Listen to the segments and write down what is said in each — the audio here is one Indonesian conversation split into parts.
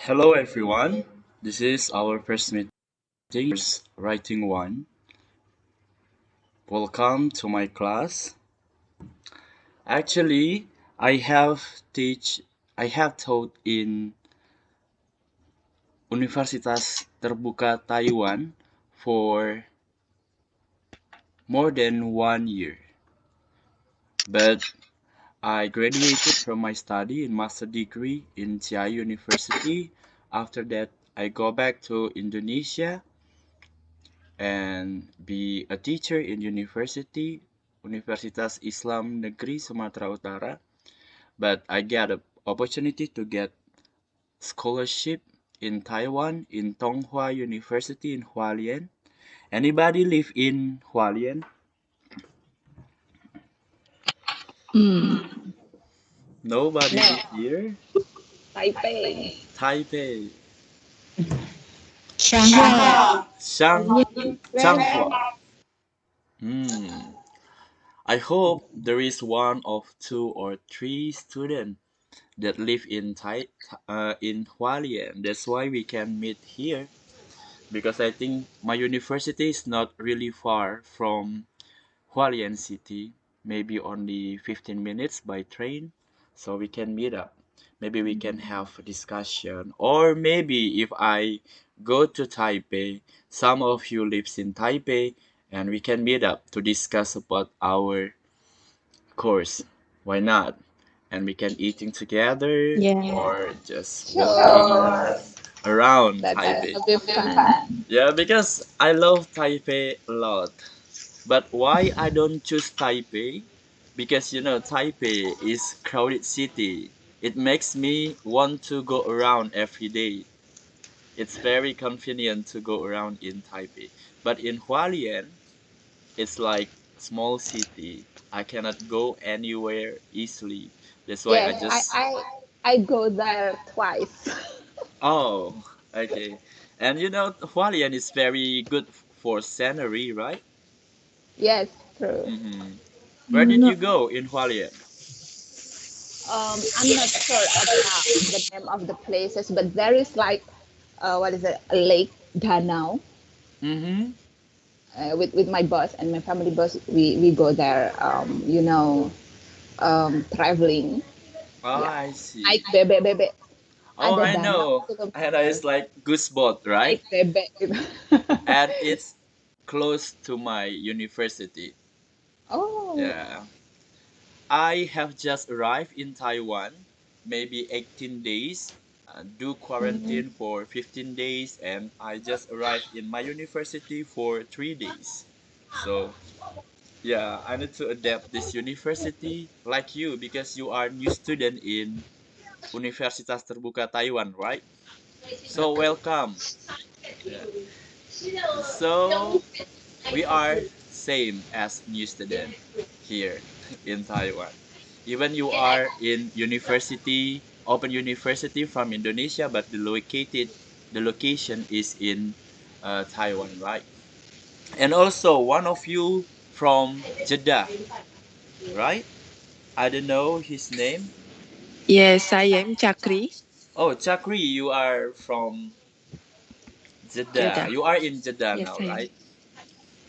Hello everyone. This is our first meeting, writing one. Welcome to my class. Actually, I have teach I have taught in Universitas Terbuka Taiwan for more than 1 year. But I graduated from my study in master degree in Chiayi University. After that, I go back to Indonesia and be a teacher in university, Universitas Islam Negeri Sumatera Utara. But I get an opportunity to get scholarship in Taiwan in Tonghua University in Hualien. Anybody live in Hualien? Hmm. Nobody No, live here. Taipei. Taipei, Shanghai. Shang, Where? Changhua. Hmm. I hope there is one of two or three students that live in Hualien. That's why we can meet here because I think my university is not really far from Hualien city, maybe only 15 minutes by train, so we can meet up. Maybe we can have a discussion, or maybe if I go to Taipei, some of you lives in Taipei, and we can meet up to discuss about our course. Why not? And we can eating together Yeah. or just walking Sure. around That Taipei. will be fun. Yeah, because I love Taipei a lot. But why I don't choose Taipei? Because Taipei is crowded city. It makes me want to go around every day. It's very convenient to go around in Taipei. But in Hualien, it's like small city. I cannot go anywhere easily. That's why I Yes, I, just I I go there twice. oh, okay. And Hualien is very good for scenery, right? Yes, true. Mm-hmm. Where did No. you go in Hualien? I'm not sure about the name of the places, but there is like, what is it, a Lake Danau. Mm-hmm. With my bus and my family bus, we go there. Traveling. Oh, Yeah, I see. naik bebek-bebek. Oh, Ada I danau know. gitu loh, And it's Mas. like Goosebot, right? Naik bebek gitu. And it's close to my university. Oh. Yeah. I have just arrived in Taiwan, maybe 18 days, do Mm. quarantine for 15 days, and I just arrived in my university for 3 days. So, yeah, I need to adapt this university like you because you are new student in Universitas Terbuka Taiwan, right? So, welcome. Yeah. So, we are same as new student here in Taiwan. Even you are in university, open university from Indonesia, but the location is in Taiwan, right? And also one of you from Jeddah, right? I don't know his name. Yes, I am Chakri. Oh, Chakri, you are from Jeddah. Jeddah. You are in Jeddah Yes, now, I am. right?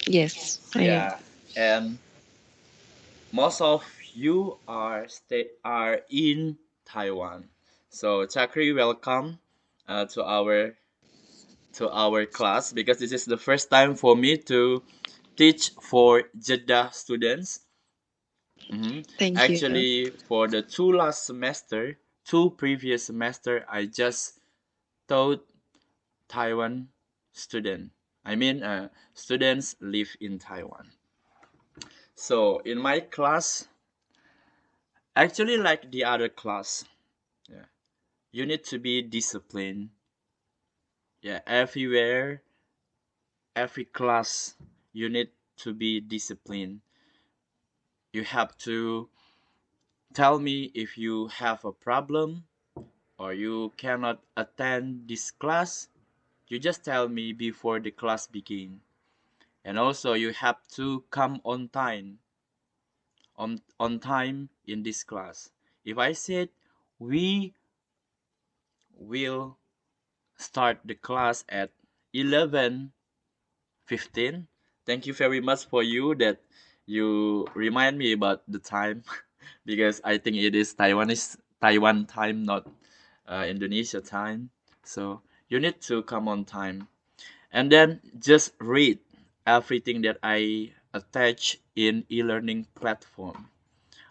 Yes, I am. Yeah. And most of you are in Taiwan. So Chakri, welcome to our class because this is the first time for me to teach for Jeddah students. Thank you. Actually, for the two previous semester, I just taught Taiwan student. I mean, students live in Taiwan. So in my class, actually like the other class, yeah, you need to be disciplined. Yeah, everywhere, every class, you need to be disciplined. You have to tell me if you have a problem or you cannot attend this class. You just tell me before the class begin. And also you have to come on time in this class. If I said we will start the class at 11:15. Thank you very much for you that you remind me about the time because I think it is Taiwan time, not Indonesia time. So you need to come on time. And then just read everything that I attach in e-learning platform.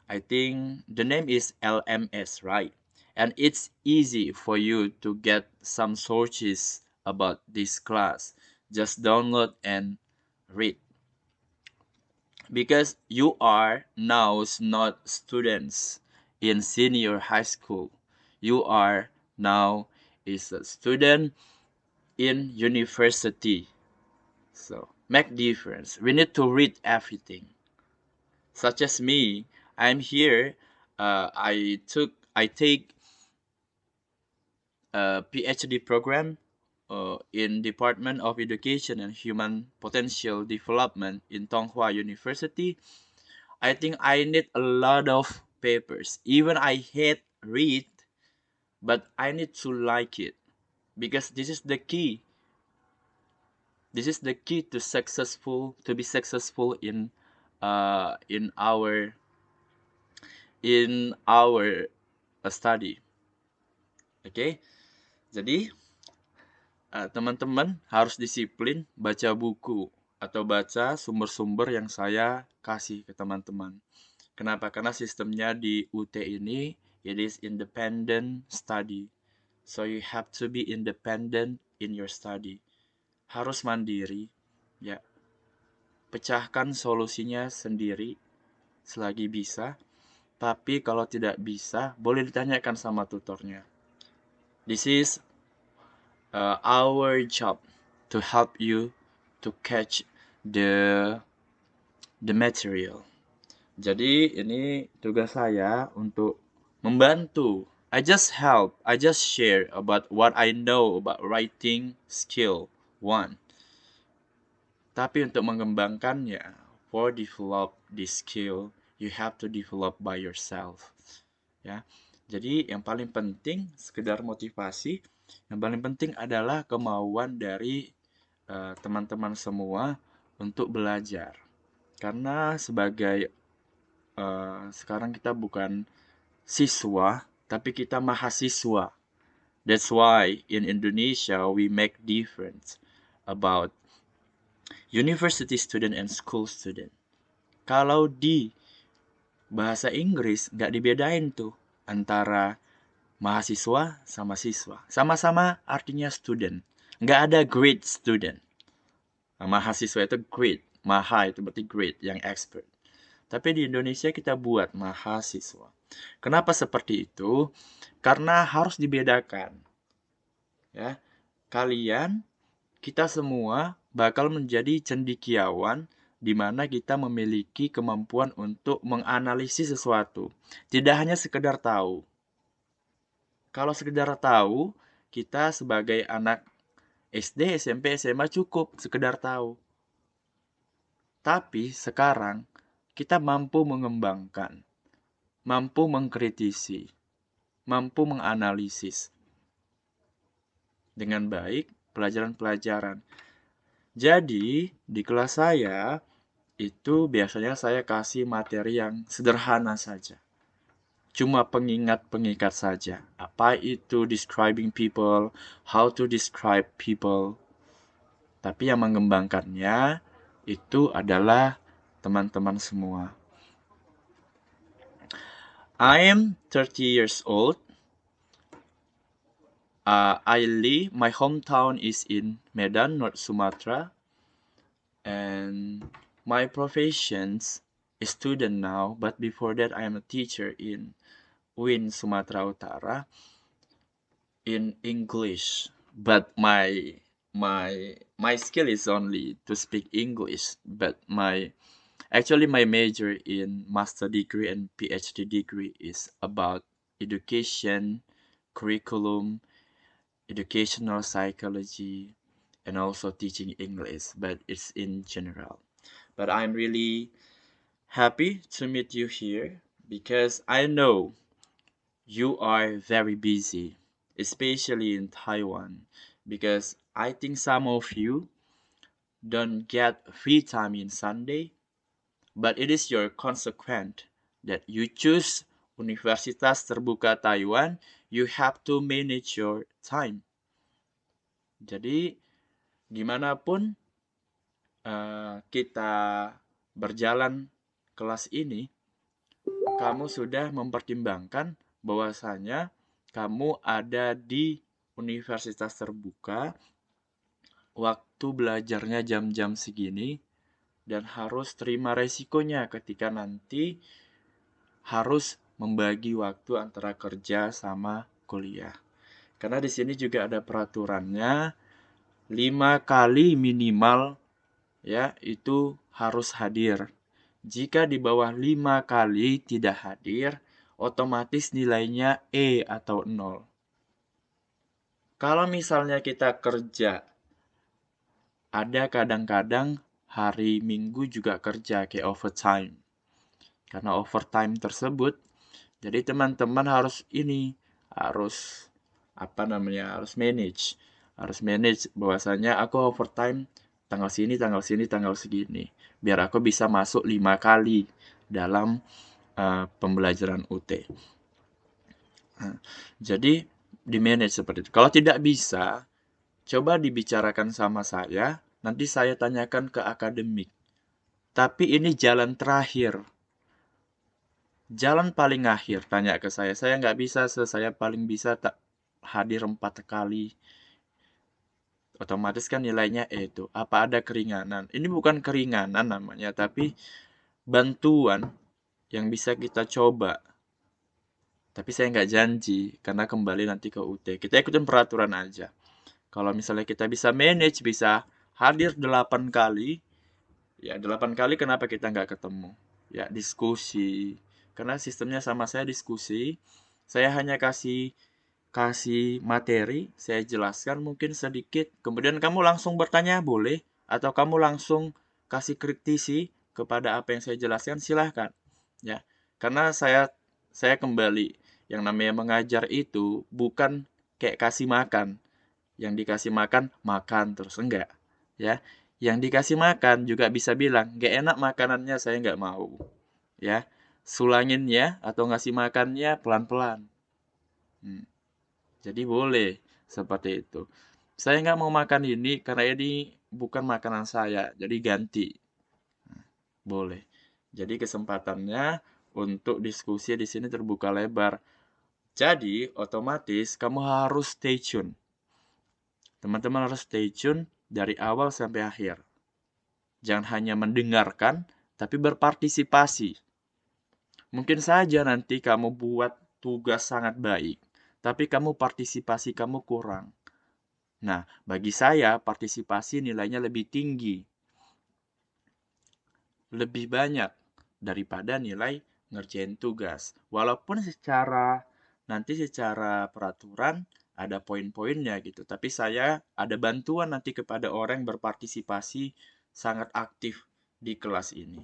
I think the name is LMS, right? And it's easy for you to get some sources about this class. Just download and read. Because you are now not students in senior high school. You are now is a student in university. So make difference. We need to read everything. Such as me, I'm here. I take a PhD program in Department of Education and Human Potential Development in Tonghua University. I think I need a lot of papers. Even I hate read, but I need to like it because this is the key. This is the key to be successful in our study. Oke, jadi teman-teman harus disiplin baca buku atau baca sumber-sumber yang saya kasih ke teman-teman. Kenapa? Karena sistemnya di UT ini it is independent study. So you have to be independent in your study. Harus mandiri, ya. Pecahkan solusinya sendiri selagi bisa. Tapi kalau tidak bisa, boleh ditanyakan sama tutornya. This is our job to help you to catch the material. Jadi ini tugas saya untuk membantu. I just share about what I know about writing skill 1. Tapi untuk mengembangkannya, for develop this skill, you have to develop by yourself. Ya. Jadi yang paling penting sekedar motivasi, yang paling penting adalah kemauan dari teman-teman semua untuk belajar. Karena sebagai sekarang kita bukan siswa, tapi kita mahasiswa. That's why in Indonesia we make difference about university student and school student. Kalau di bahasa Inggris nggak dibedain tuh antara mahasiswa sama siswa. Sama-sama artinya student. Nggak ada grade student. Nah, mahasiswa itu grade. Maha itu berarti grade, yang expert. Tapi di Indonesia kita buat mahasiswa. Kenapa seperti itu? Karena harus dibedakan. Ya, kalian, kita semua bakal menjadi cendekiawan di mana kita memiliki kemampuan untuk menganalisis sesuatu. Tidak hanya sekedar tahu. Kalau sekedar tahu, kita sebagai anak SD, SMP, SMA cukup sekedar tahu. Tapi sekarang kita mampu mengembangkan, mampu mengkritisi, mampu menganalisis dengan baik pelajaran-pelajaran. Jadi, di kelas saya itu biasanya saya kasih materi yang sederhana saja. Cuma pengingat-pengingat saja. Apa itu describing people, how to describe people. Tapi yang mengembangkannya itu adalah teman-teman semua. I am 30 years old. My hometown is in Medan, North Sumatra. And my profession's a student now, but before that I am a teacher in UIN Sumatera Utara in English. But my skill is only to speak English, but my major in master degree and PhD degree is about education, curriculum, educational psychology, and also teaching English, but it's in general. But I'm really happy to meet you here because I know you are very busy, especially in Taiwan. because I think some of you don't get free time in Sunday, but it is your consequence that you choose Universitas Terbuka Taiwan. You have to manage your time. Jadi gimana pun kita berjalan kelas ini, kamu sudah mempertimbangkan bahwasanya kamu ada di universitas terbuka, waktu belajarnya jam-jam segini, dan harus terima resikonya ketika nanti harus membagi waktu antara kerja sama kuliah. Karena di sini juga ada peraturannya, 5 kali minimal ya itu harus hadir. Jika di bawah 5 kali tidak hadir, otomatis nilainya E atau 0. Kalau misalnya kita kerja, ada kadang-kadang hari Minggu juga kerja kayak overtime. Karena overtime tersebut, jadi teman-teman harus manage bahwasanya aku overtime tanggal sini, tanggal segini. Biar aku bisa masuk 5 kali dalam pembelajaran UT. Jadi di manage seperti itu. Kalau tidak bisa, coba dibicarakan sama saya, nanti saya tanyakan ke akademik. Tapi ini jalan terakhir. Jalan paling akhir, tanya ke saya. Saya nggak bisa, saya paling bisa hadir 4 kali. Otomatis kan nilainya E itu. Apa ada keringanan? Ini bukan keringanan namanya, tapi bantuan yang bisa kita coba. Tapi saya nggak janji, karena kembali nanti ke UT. Kita ikutin peraturan aja. Kalau misalnya kita bisa manage, bisa hadir 8 kali, ya 8 kali kenapa kita nggak ketemu? Ya diskusi. Karena sistemnya sama saya diskusi. Saya hanya kasih materi, saya jelaskan mungkin sedikit. Kemudian kamu langsung bertanya boleh, atau kamu langsung kasih kritisi kepada apa yang saya jelaskan, silahkan. Ya, karena saya kembali, yang namanya mengajar itu bukan kayak kasih makan. Yang dikasih makan terus, enggak. Ya, yang dikasih makan juga bisa bilang, nggak enak makanannya, saya nggak mau. Ya, sulanginnya atau ngasih makannya pelan-pelan. Jadi boleh seperti itu. Saya nggak mau makan ini karena ini bukan makanan saya, jadi ganti. Boleh. Jadi kesempatannya untuk diskusi di sini terbuka lebar. Jadi otomatis kamu harus stay tune. Teman-teman harus stay tune dari awal sampai akhir. Jangan hanya mendengarkan, tapi berpartisipasi. Mungkin saja nanti kamu buat tugas sangat baik, tapi kamu partisipasi kamu kurang. Nah, bagi saya partisipasi nilainya lebih tinggi. Lebih banyak daripada nilai ngerjain tugas. Walaupun secara peraturan ada poin-poinnya gitu. Tapi saya ada bantuan nanti kepada orang yang berpartisipasi sangat aktif di kelas ini.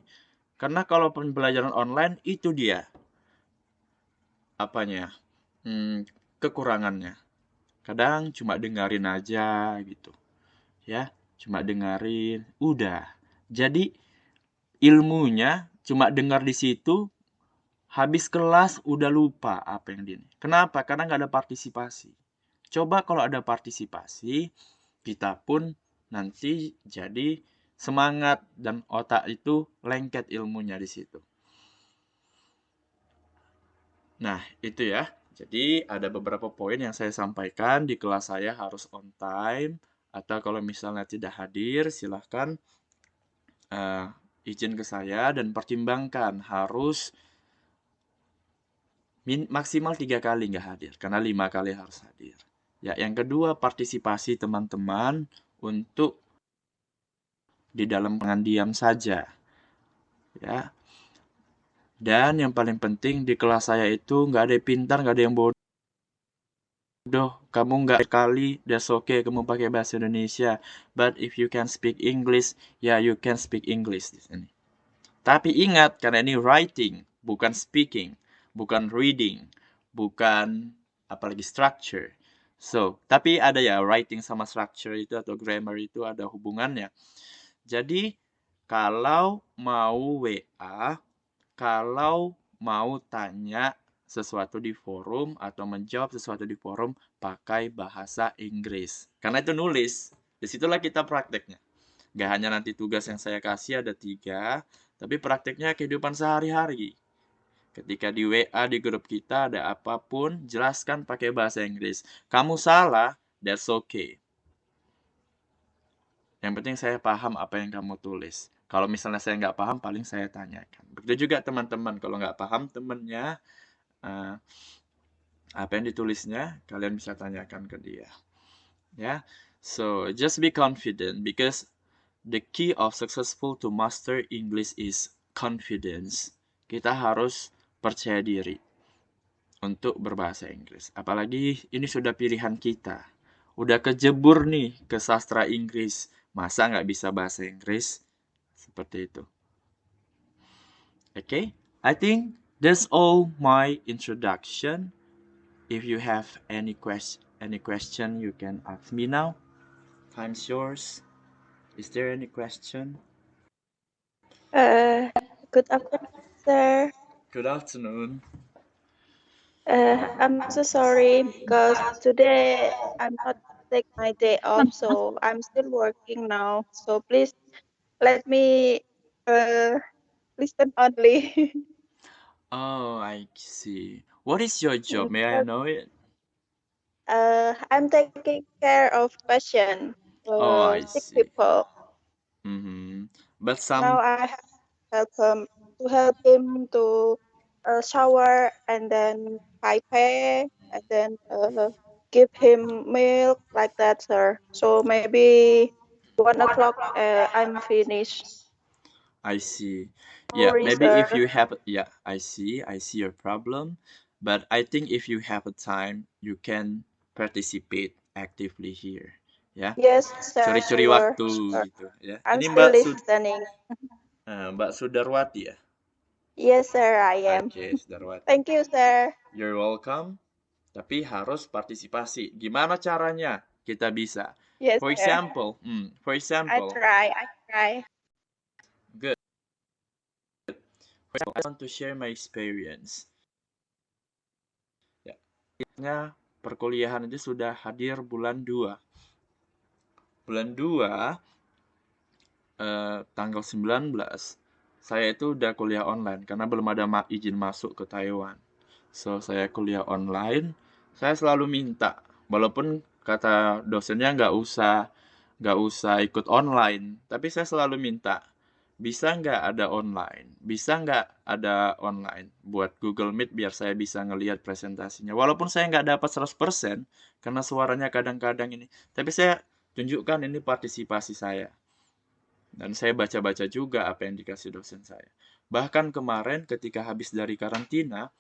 Karena kalau pembelajaran online itu dia kekurangannya. Kadang cuma dengerin aja gitu. Ya, cuma dengerin, udah. Jadi ilmunya cuma dengar di situ, habis kelas udah lupa apa yang ini. Kenapa? Karena nggak ada partisipasi. Coba kalau ada partisipasi, kita pun nanti jadi semangat dan otak itu lengket ilmunya di situ. Nah, itu ya. Jadi ada beberapa poin yang saya sampaikan di kelas saya harus on time, atau kalau misalnya tidak hadir, silahkan izin ke saya dan pertimbangkan harus maksimal 3 kali nggak hadir, karena 5 kali harus hadir. Ya, yang kedua partisipasi teman-teman untuk di dalam jangan diam saja. Ya. Dan yang paling penting di kelas saya itu nggak ada yang pintar, nggak ada yang bodoh. Kamu nggak kali, that's okay, kamu pakai bahasa Indonesia. But if you can speak English, ya you can speak English di sini. Tapi ingat, karena ini writing, bukan speaking, bukan reading, bukan apalagi structure. So, tapi ada ya writing sama structure itu atau grammar itu ada hubungannya. Jadi, kalau mau WA, kalau mau tanya sesuatu di forum atau menjawab sesuatu di forum, pakai bahasa Inggris. Karena itu nulis. Disitulah kita prakteknya. Gak hanya nanti tugas yang saya kasih ada 3, tapi prakteknya kehidupan sehari-hari. Ketika di WA di grup kita ada apapun, jelaskan pakai bahasa Inggris. Kamu salah, that's okay. Yang penting saya paham apa yang kamu tulis. Kalau misalnya saya nggak paham, paling saya tanyakan. Begitu juga teman-teman, kalau nggak paham temennya, apa yang ditulisnya, kalian bisa tanyakan ke dia. Ya, so just be confident because the key of successful to master English is confidence. Kita harus percaya diri untuk berbahasa Inggris. Apalagi ini sudah pilihan kita. Udah kejebur nih ke sastra Inggris. Masa nggak bisa bahasa Inggris? Seperti itu. Okay, I think that's all my introduction. If you have any question, you can ask me now. Time's yours. Is there any question? Good afternoon, sir. Good afternoon. I'm so sorry because today I'm not take my day off, so I'm still working now. So please let me listen only. Oh, I see. What is your job? May I know it? I'm taking care of patient, Oh, I sick see. people. But Now I have to help him to shower and then prepare and then give him milk like that, sir. So maybe 1 o'clock I'm finished. I see. Yeah, Sorry, maybe if sir. you have, yeah, I see your problem. But I think if you have a time, you can participate actively here. Ya, Yes, sir. curi-curi Sure, waktu sure. gitu ya. I'm Ini still listening. Mbak Sudarwati ya? Yes, sir, I am. Oke, Sudarwati. Thank you, sir. You're welcome. Tapi harus partisipasi. Gimana caranya kita bisa? Yes, For sir. example, I try. Good. I want to share my experience. Ya, perkuliahan itu sudah hadir bulan 2. Bulan 2, tanggal 19, saya itu udah kuliah online karena belum ada izin masuk ke Taiwan. So, saya kuliah online, saya selalu minta, walaupun kata dosennya nggak usah ikut online, tapi saya selalu minta, bisa nggak ada online? Bisa nggak ada online buat Google Meet biar saya bisa ngelihat presentasinya. Walaupun saya nggak dapat 100% karena suaranya kadang-kadang ini. Tapi saya tunjukkan ini partisipasi saya. Dan saya baca-baca juga apa yang dikasih dosen saya. Bahkan kemarin ketika habis dari karantina,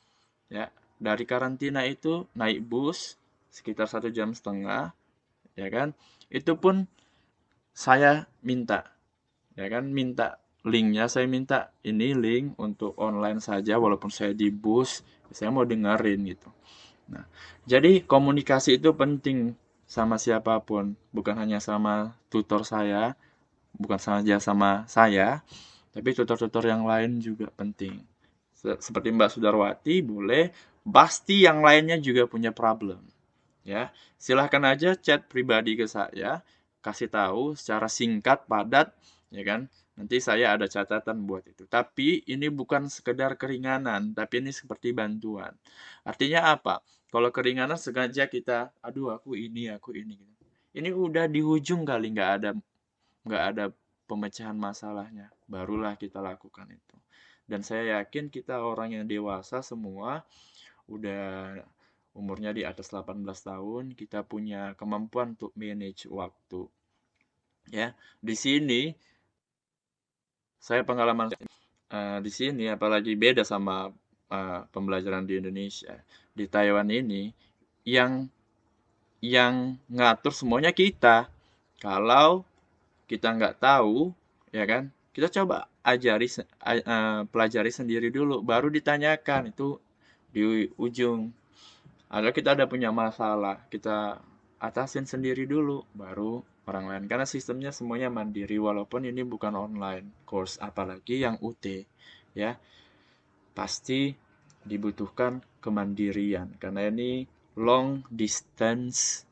ya, dari karantina itu naik bus sekitar 1,5 jam, ya kan? Itu pun saya minta, ya kan, minta linknya, saya minta ini link untuk online saja walaupun saya di bus, saya mau dengerin gitu. Nah, jadi komunikasi itu penting sama siapapun, bukan hanya sama tutor saya, bukan saja sama saya, tapi tutor-tutor yang lain juga penting. Seperti Mbak Sudarwati, boleh, pasti yang lainnya juga punya problem. Ya, silahkan aja chat pribadi ke saya, kasih tahu secara singkat, padat, ya kan? Nanti saya ada catatan buat itu. Tapi ini bukan sekedar keringanan, tapi ini seperti bantuan. Artinya apa? Kalau keringanan sengaja kita, aduh aku ini. Ini udah di ujung kali nggak ada pemecahan masalahnya. Barulah kita lakukan itu. Dan saya yakin kita orang yang dewasa semua udah umurnya di atas 18 tahun, kita punya kemampuan untuk manage waktu. Ya, di sini saya pengalaman di sini apalagi beda sama pembelajaran di Indonesia. Di Taiwan ini yang ngatur semuanya kita. Kalau kita nggak tahu, ya kan? Kita coba pelajari sendiri dulu, baru ditanyakan itu di ujung. Atau kita ada punya masalah, kita atasin sendiri dulu, baru orang lain. Karena sistemnya semuanya mandiri, walaupun ini bukan online course, apalagi yang UT, ya. Pasti dibutuhkan kemandirian, karena ini long distance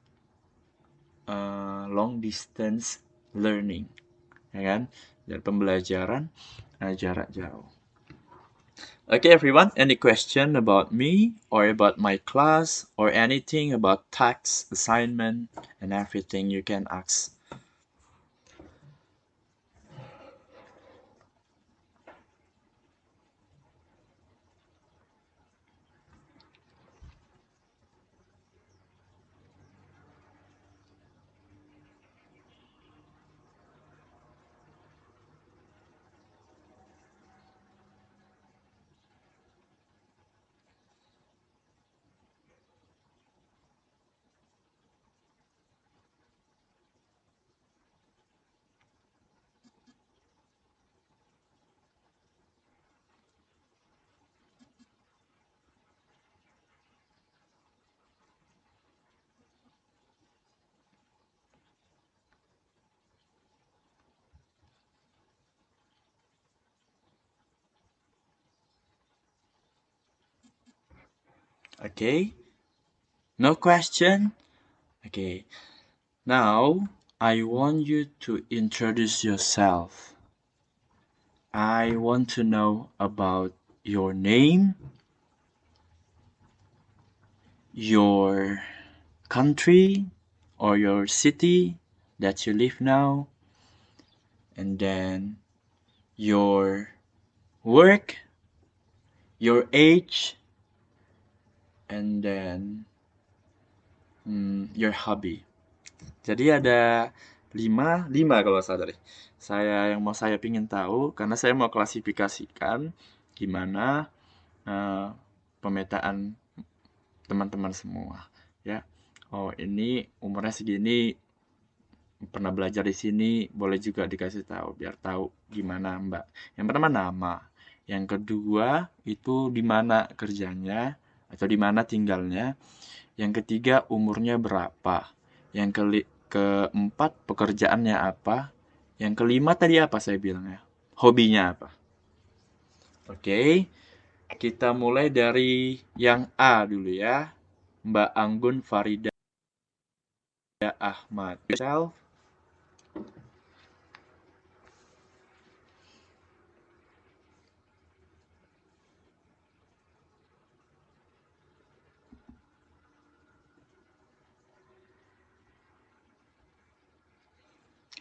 learning, ya kan? Dan pembelajaran jarak jauh. Okay, everyone, any question about me or about my class or anything about tax, assignment, and everything you can ask. Okay, no question? Okay, now I want you to introduce yourself. I want to know about your name, your country or your city that you live now, and then your work, your age, and then your hobby. Jadi ada lima kalau salah yang mau saya pingin tahu, karena saya mau klasifikasikan gimana pemetaan teman-teman semua, ya. Oh, ini umurnya segini, pernah belajar di sini, boleh juga dikasih tahu biar tahu gimana Mbak. Yang pertama nama, yang kedua itu di mana kerjanya atau di mana tinggalnya, yang ketiga umurnya berapa, yang keempat pekerjaannya apa, yang kelima tadi apa saya bilang ya, hobinya apa. Oke, kita mulai dari yang A dulu ya, Mbak Anggun Farida Ahmad. Self.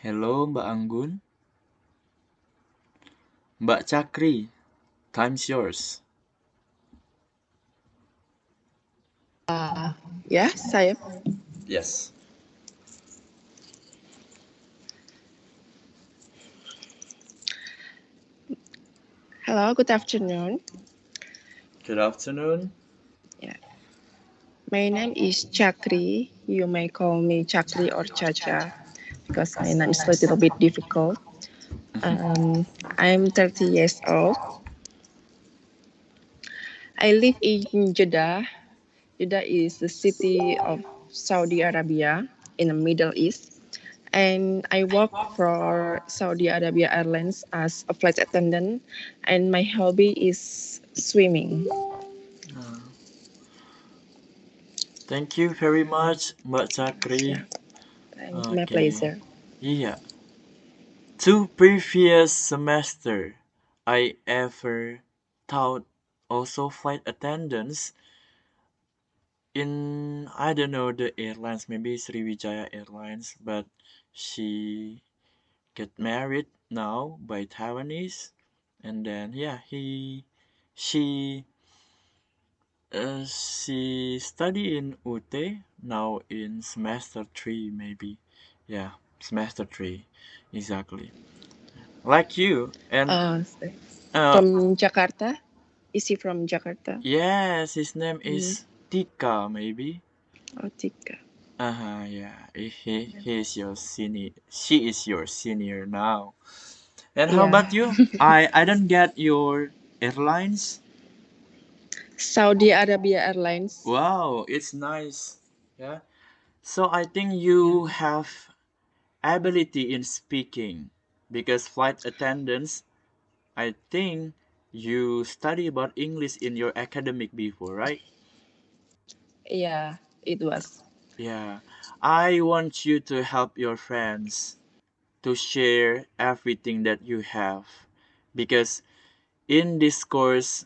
Hello Mbak Anggun. Mbak Cakri, time's yours. Ya, saya. Yes. Hello, good afternoon. Good afternoon. Yeah. My name is Chakri. You may call me Chakri or Chacha because my name is a little bit difficult. I'm 30 years old. I live in Jeddah. Jeddah is the city of Saudi Arabia in the Middle East. And I work for Saudi Arabia Airlines as a flight attendant. And my hobby is swimming. Thank you very much, Mbak Chakri. Yeah. My pleasure. Yeah. 2 previous semester, I ever taught also flight attendants in, I don't know the airlines, maybe Sriwijaya Airlines, but she get married now by Taiwanese, and then yeah, she study in UT now in semester 3 maybe. Yeah, semester 3 exactly. Like you. And from Jakarta. Is he from Jakarta? Yes, his name is Tika maybe. Oh, Tika. Yeah. He is your senior. She is your senior now. And how about you? I don't get your airlines. Saudi Arabia Airlines. Wow, it's nice. Yeah. So I think you have ability in speaking because flight attendants, I think you study about English in your academic before, right? Yeah, it was. Yeah. I want you to help your friends to share everything that you have because in this course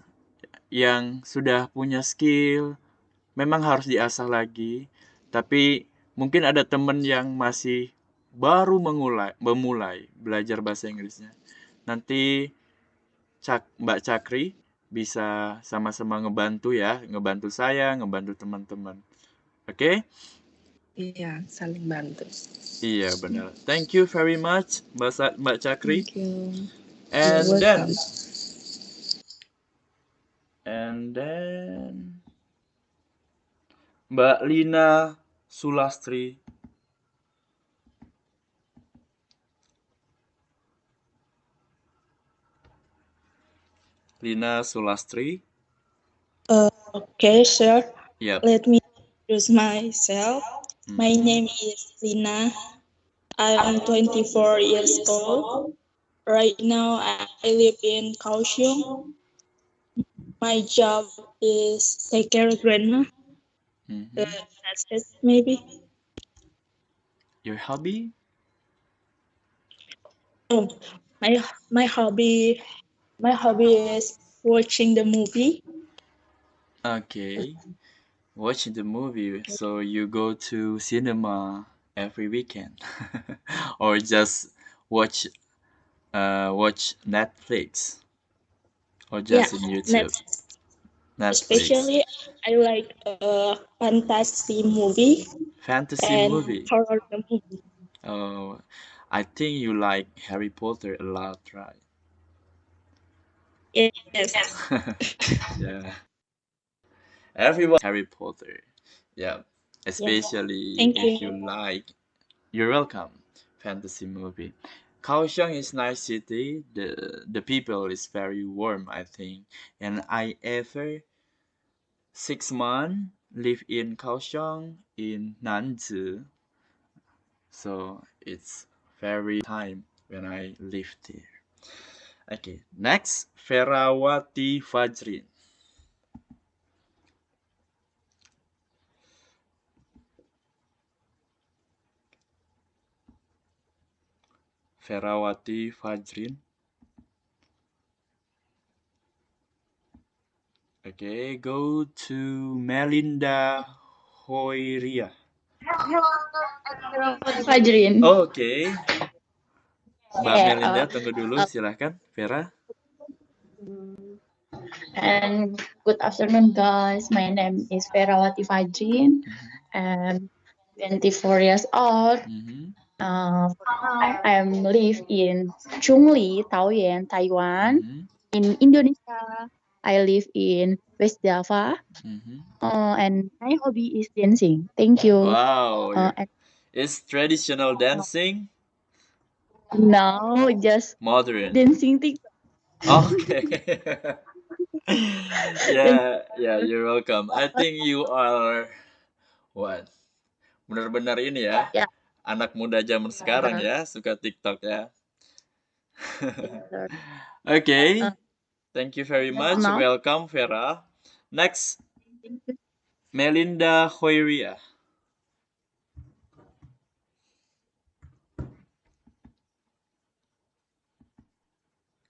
yang sudah punya skill memang harus diasah lagi, tapi mungkin ada temen yang masih baru memulai belajar bahasa Inggrisnya. Nanti Mbak Cakri bisa sama-sama ngebantu ya, ngebantu saya, ngebantu teman-teman. Oke? Iya, saling bantu. Iya benar. Thank you very much Mbak Cakri. Thank you. And You're then welcome. Mbak Lina Sulastri. Lina Sulastri. Okay, sure. Yep. Let me introduce myself. My Mhm. name is Lina. I'm 24 years old. Right now, I live in Kaohsiung. My job is take care of grandma. Mhm. That's it, maybe. Your hobby? Oh, my hobby is watching the movie. Okay. Watching the movie. So you go to cinema every weekend, or just watch watch Netflix, or Yeah, just in YouTube. Net. Netflix. Especially, I like fantasy movie Fantasy and movie. horror movie. Oh, I think you like Harry Potter a lot, right? Yes. Yeah. Everyone Harry Potter. Yeah. Yeah. Especially Thank if you. you like, you're welcome, fantasy movie. Kaohsiung is nice city. The people is very warm, I think. And I ever 6 months live in Kaohsiung in Nanzi. So it's very time when I lived there. Okay, next Ferawati Fajrin. Ferawati Fajrin. Okay, go to Melinda Hoiria. Fajrin. Oke, Mbak Yeah, Melinda tunggu dulu, silahkan. Vera. and good afternoon, guys. My name is Ferawati Fajrin, and 24 years old. Mhm. I live in Chungli, Taoyuan, Taiwan. Mhm. In Indonesia, I live in West Java. Mhm. And my hobby is dancing. Thank you. Wow, And it's traditional dancing, now just modern. dancing TikTok. Okay. Yeah, you're welcome. I think you are what? Benar-benar ini ya, Yeah. anak muda zaman sekarang ya, suka TikTok ya. Sir. Okay, thank you very much. Now, Welcome, Vera. Next, Melinda Hoiria.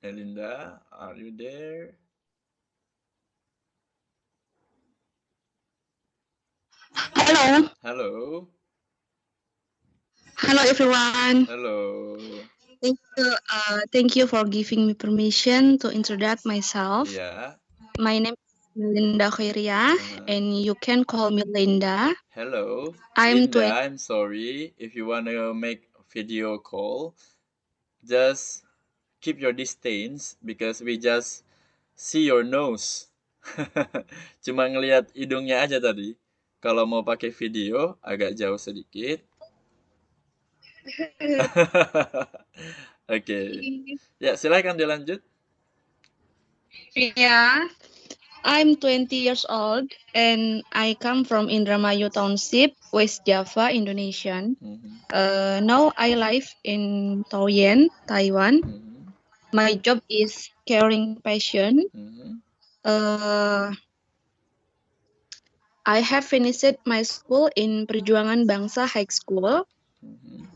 Melinda, are you there? Hello. Hello. Hello, everyone. Hello. Thank you for giving me permission to introduce myself. Yeah. My name is Linda Khairia, and you can call me Linda. Hello. I'm Linda, 20. I'm sorry. If you want to make a video call, just keep your distance because we just see your nose. Cuma ngelihat hidungnya aja tadi. Kalau mau pakai video agak jauh sedikit. Oke. Ya, silakan dilanjut. Yeah. I'm 20 years old and I come from Indramayu Township, West Java, Indonesia. Now I live in Taoyuan, Taiwan. My job is caring patient. Uh, I have finished my school in Perjuangan Bangsa High School.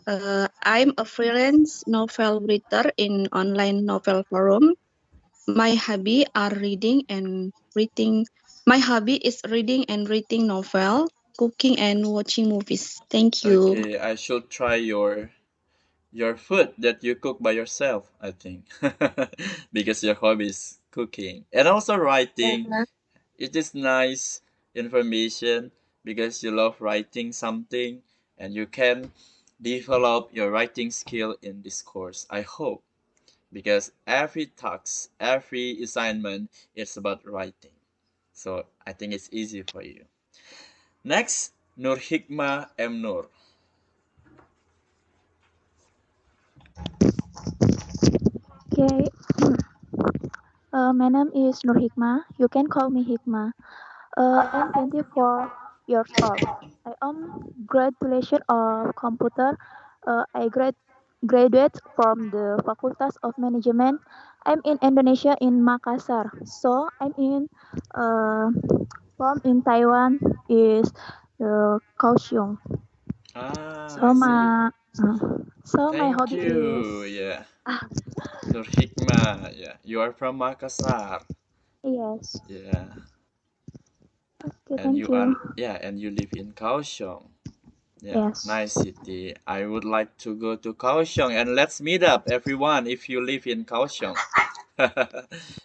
I'm a freelance novel writer in online novel forum. My hobby are reading and reading. My hobby is reading and reading novel, cooking and watching movies. Thank you. Okay, I should try your food that you cook by yourself, I think. Because your hobby is cooking and also writing. It is nice information because you love writing something and you can develop your writing skill in this course, I hope, because every task, every assignment is about writing. So I think it's easy for you. Next, Nur Hikmah M. Nur. Okay. My name is Nur Hikmah. You can call me Hikmah. I'm 24 years old. I am graduation of computer. I graduate from the Facultas of Management. I'm in Indonesia in Makassar. So I'm in from in Taiwan is Kaohsiung. So I see. my Thank hobby you. is Yeah. Nur Hikmah. Yeah. You are from Makassar. yes. Yeah. Okay, And thank you are you. and you live in Kaohsiung. Yeah, Yes. nice city. I would like to go to Kaohsiung and let's meet up everyone if you live in Kaohsiung.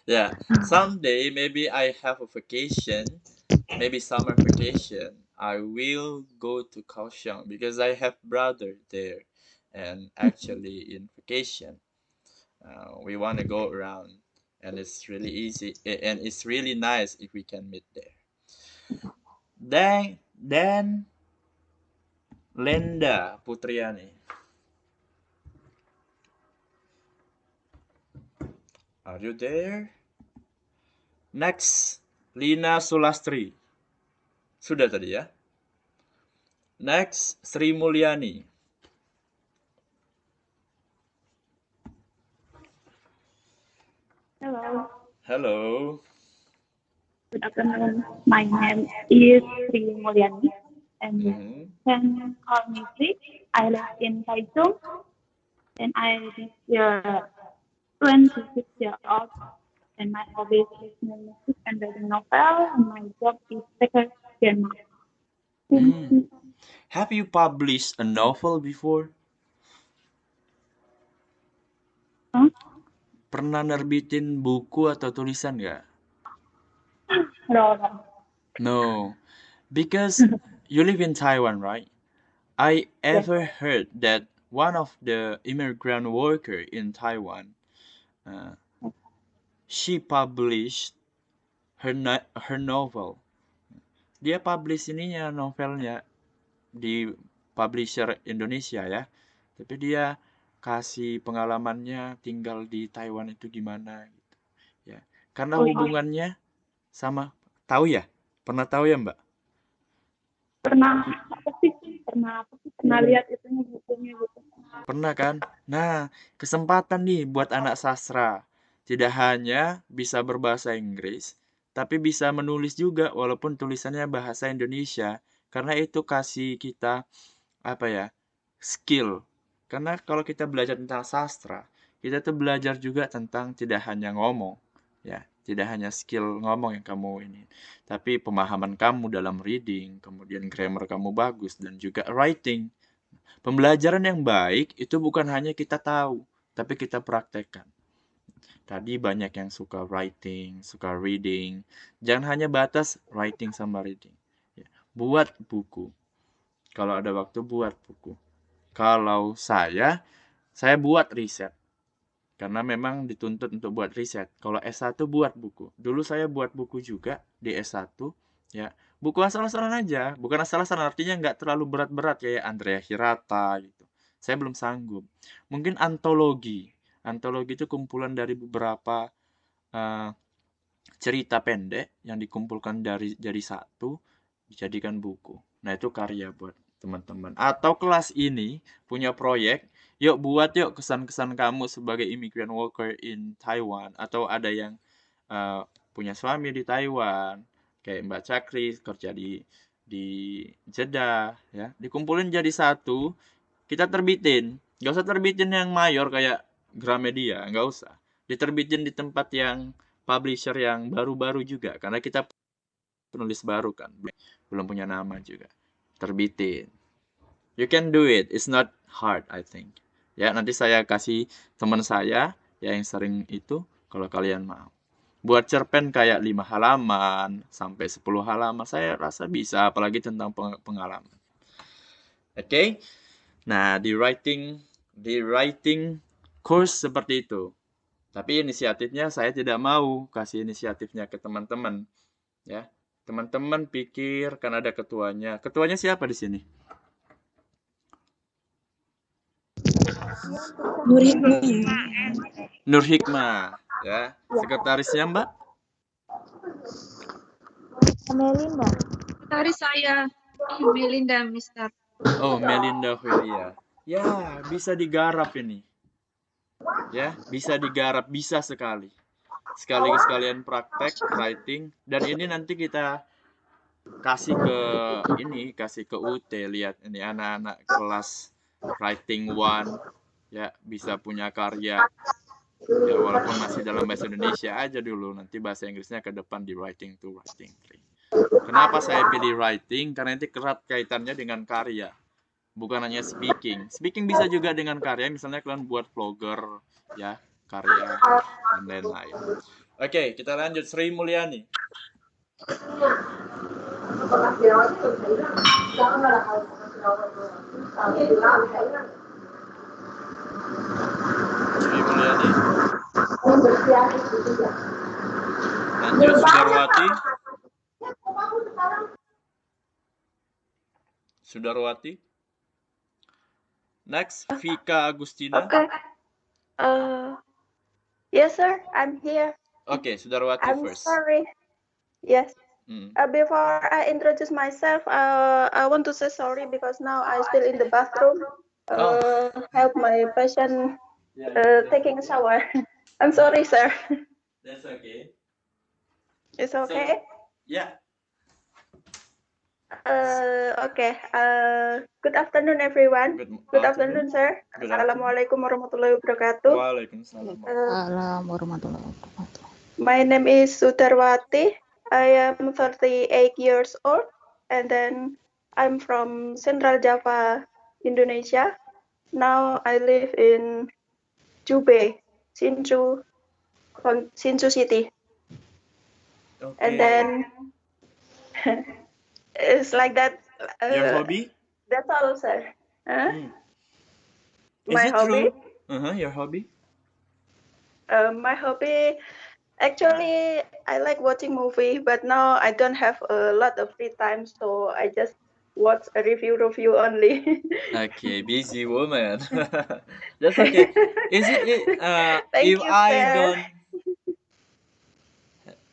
Yeah, someday maybe I have a vacation, maybe summer vacation. I will go to Kaohsiung because I have brother there, and actually in vacation, we want to go around, and it's really easy and it's really nice if we can meet there. Then Lenda Putriani. Are you there? Next, Lina Sulastri. Sudah tadi ya. Next, Sri Mulyani. Hello. Hello. Good afternoon. My name is Sri Mulyani, and you can call me Sri. I live in Taichung, and I am 26 years old, and my hobby is listening music and reading novel, and my job is secretariat. Have you published a novel before? Huh? Pernah nerbitin buku atau tulisan nggak? No. No. Because you live in Taiwan, right? I ever heard that one of the immigrant worker in Taiwan, she published her novel. Dia publish ininya novelnya di publisher Indonesia ya. Tapi dia kasih pengalamannya tinggal di Taiwan itu gimana gitu. Ya. Karena hubungannya sama tahu ya? Pernah tahu ya, Mbak? Pernah lihat itunya bukunya gitu. Pernah kan? Nah, kesempatan nih buat anak sastra. Tidak hanya bisa berbahasa Inggris, tapi bisa menulis juga walaupun tulisannya bahasa Indonesia. Karena itu kasih kita skill. Karena kalau kita belajar tentang sastra, kita tuh belajar juga tentang tidak hanya ngomong, ya, tidak hanya skill ngomong yang kamu ini, tapi pemahaman kamu dalam reading, kemudian grammar kamu bagus dan juga writing. Pembelajaran yang baik itu bukan hanya kita tahu, tapi kita praktekkan. Tadi banyak yang suka writing, suka reading. Jangan hanya batas writing sama reading. Ya, buat buku. Kalau ada waktu buat buku. Kalau saya buat riset. Karena memang dituntut untuk buat riset. Kalau S1 buat buku. Dulu saya buat buku juga di S1. Ya, buku asal-asalan aja. Bukan asal-asalan, artinya nggak terlalu berat-berat kayak Andrea Hirata gitu. Saya belum sanggup. Mungkin antologi. Antologi itu kumpulan dari beberapa cerita pendek yang dikumpulkan jadi satu, dijadikan buku. Nah, itu karya buat teman-teman. Atau kelas ini punya proyek, yuk buat yuk kesan-kesan kamu sebagai immigrant worker in Taiwan. Atau ada yang punya suami di Taiwan, kayak Mbak Cakri kerja di Jeddah, ya. Dikumpulin jadi satu, kita terbitin. Nggak usah terbitin yang mayor kayak Gramedia, nggak usah. Diterbitin di tempat yang publisher yang baru-baru juga, karena kita penulis baru kan, belum punya nama juga. Terbitin. You can do it. It's not hard, I think. Ya, nanti saya kasih teman saya ya yang sering itu kalau kalian mau. Buat cerpen kayak 5 halaman sampai 10 halaman saya rasa bisa, apalagi tentang pengalaman. Oke. Nah, di writing course seperti itu. Tapi inisiatifnya saya tidak mau kasih inisiatifnya ke teman-teman. Ya. Teman-teman pikir kan ada ketuanya. Ketuanya siapa di sini? Nur Hikmah. Nur Hikmah, ya. Sekretarisnya Mbak? Melinda. Sekretaris saya, Melinda, Mister. Oh, Melinda Huria. Ya, bisa digarap ini. Ya, bisa digarap, bisa sekali. Sekaligus kalian praktek writing, dan ini nanti kita kasih ke UT, lihat ini anak-anak kelas writing 1 ya bisa punya karya ya walaupun masih dalam bahasa Indonesia aja dulu, nanti bahasa Inggrisnya ke depan di writing 2, writing 3. Kenapa saya pilih writing? Karena itu erat kaitannya dengan karya, bukan hanya speaking. Speaking bisa juga dengan karya, misalnya kalian buat vlogger ya, karya dan lain-lain. Oke, kita lanjut. Sri Mulyani. Sri Mulyani. Lanjut Sudarwati. Sudarwati. Next, Vika Agustina. Okay. Yes, sir. I'm here. Okay, Sudarwati I'm first. sorry. Yes. Before I introduce myself, I want to say sorry because now I'm still in the bathroom. Help my patient taking a shower. I'm sorry, sir. That's okay. It's okay? Yeah. Okay. Good afternoon, everyone. Good afternoon, sir. Assalamualaikum warahmatullahi wabarakatuh. Waalaikumsalam. Assalamualaikum warahmatullahi wabarakatuh. My name is Sudarwati. I am 38 years old, and then I'm from Central Java, Indonesia. Now I live in Jubei, Hsinchu City. Okay. And then it's like that. Your hobby? That's all, sir. Is My it hobby? true? Your hobby? My hobby, actually, I like watching movie, but now I don't have a lot of free time, so I just watch a review only. Okay, busy woman. That's okay. Is it? Thank If you, I sir. don't,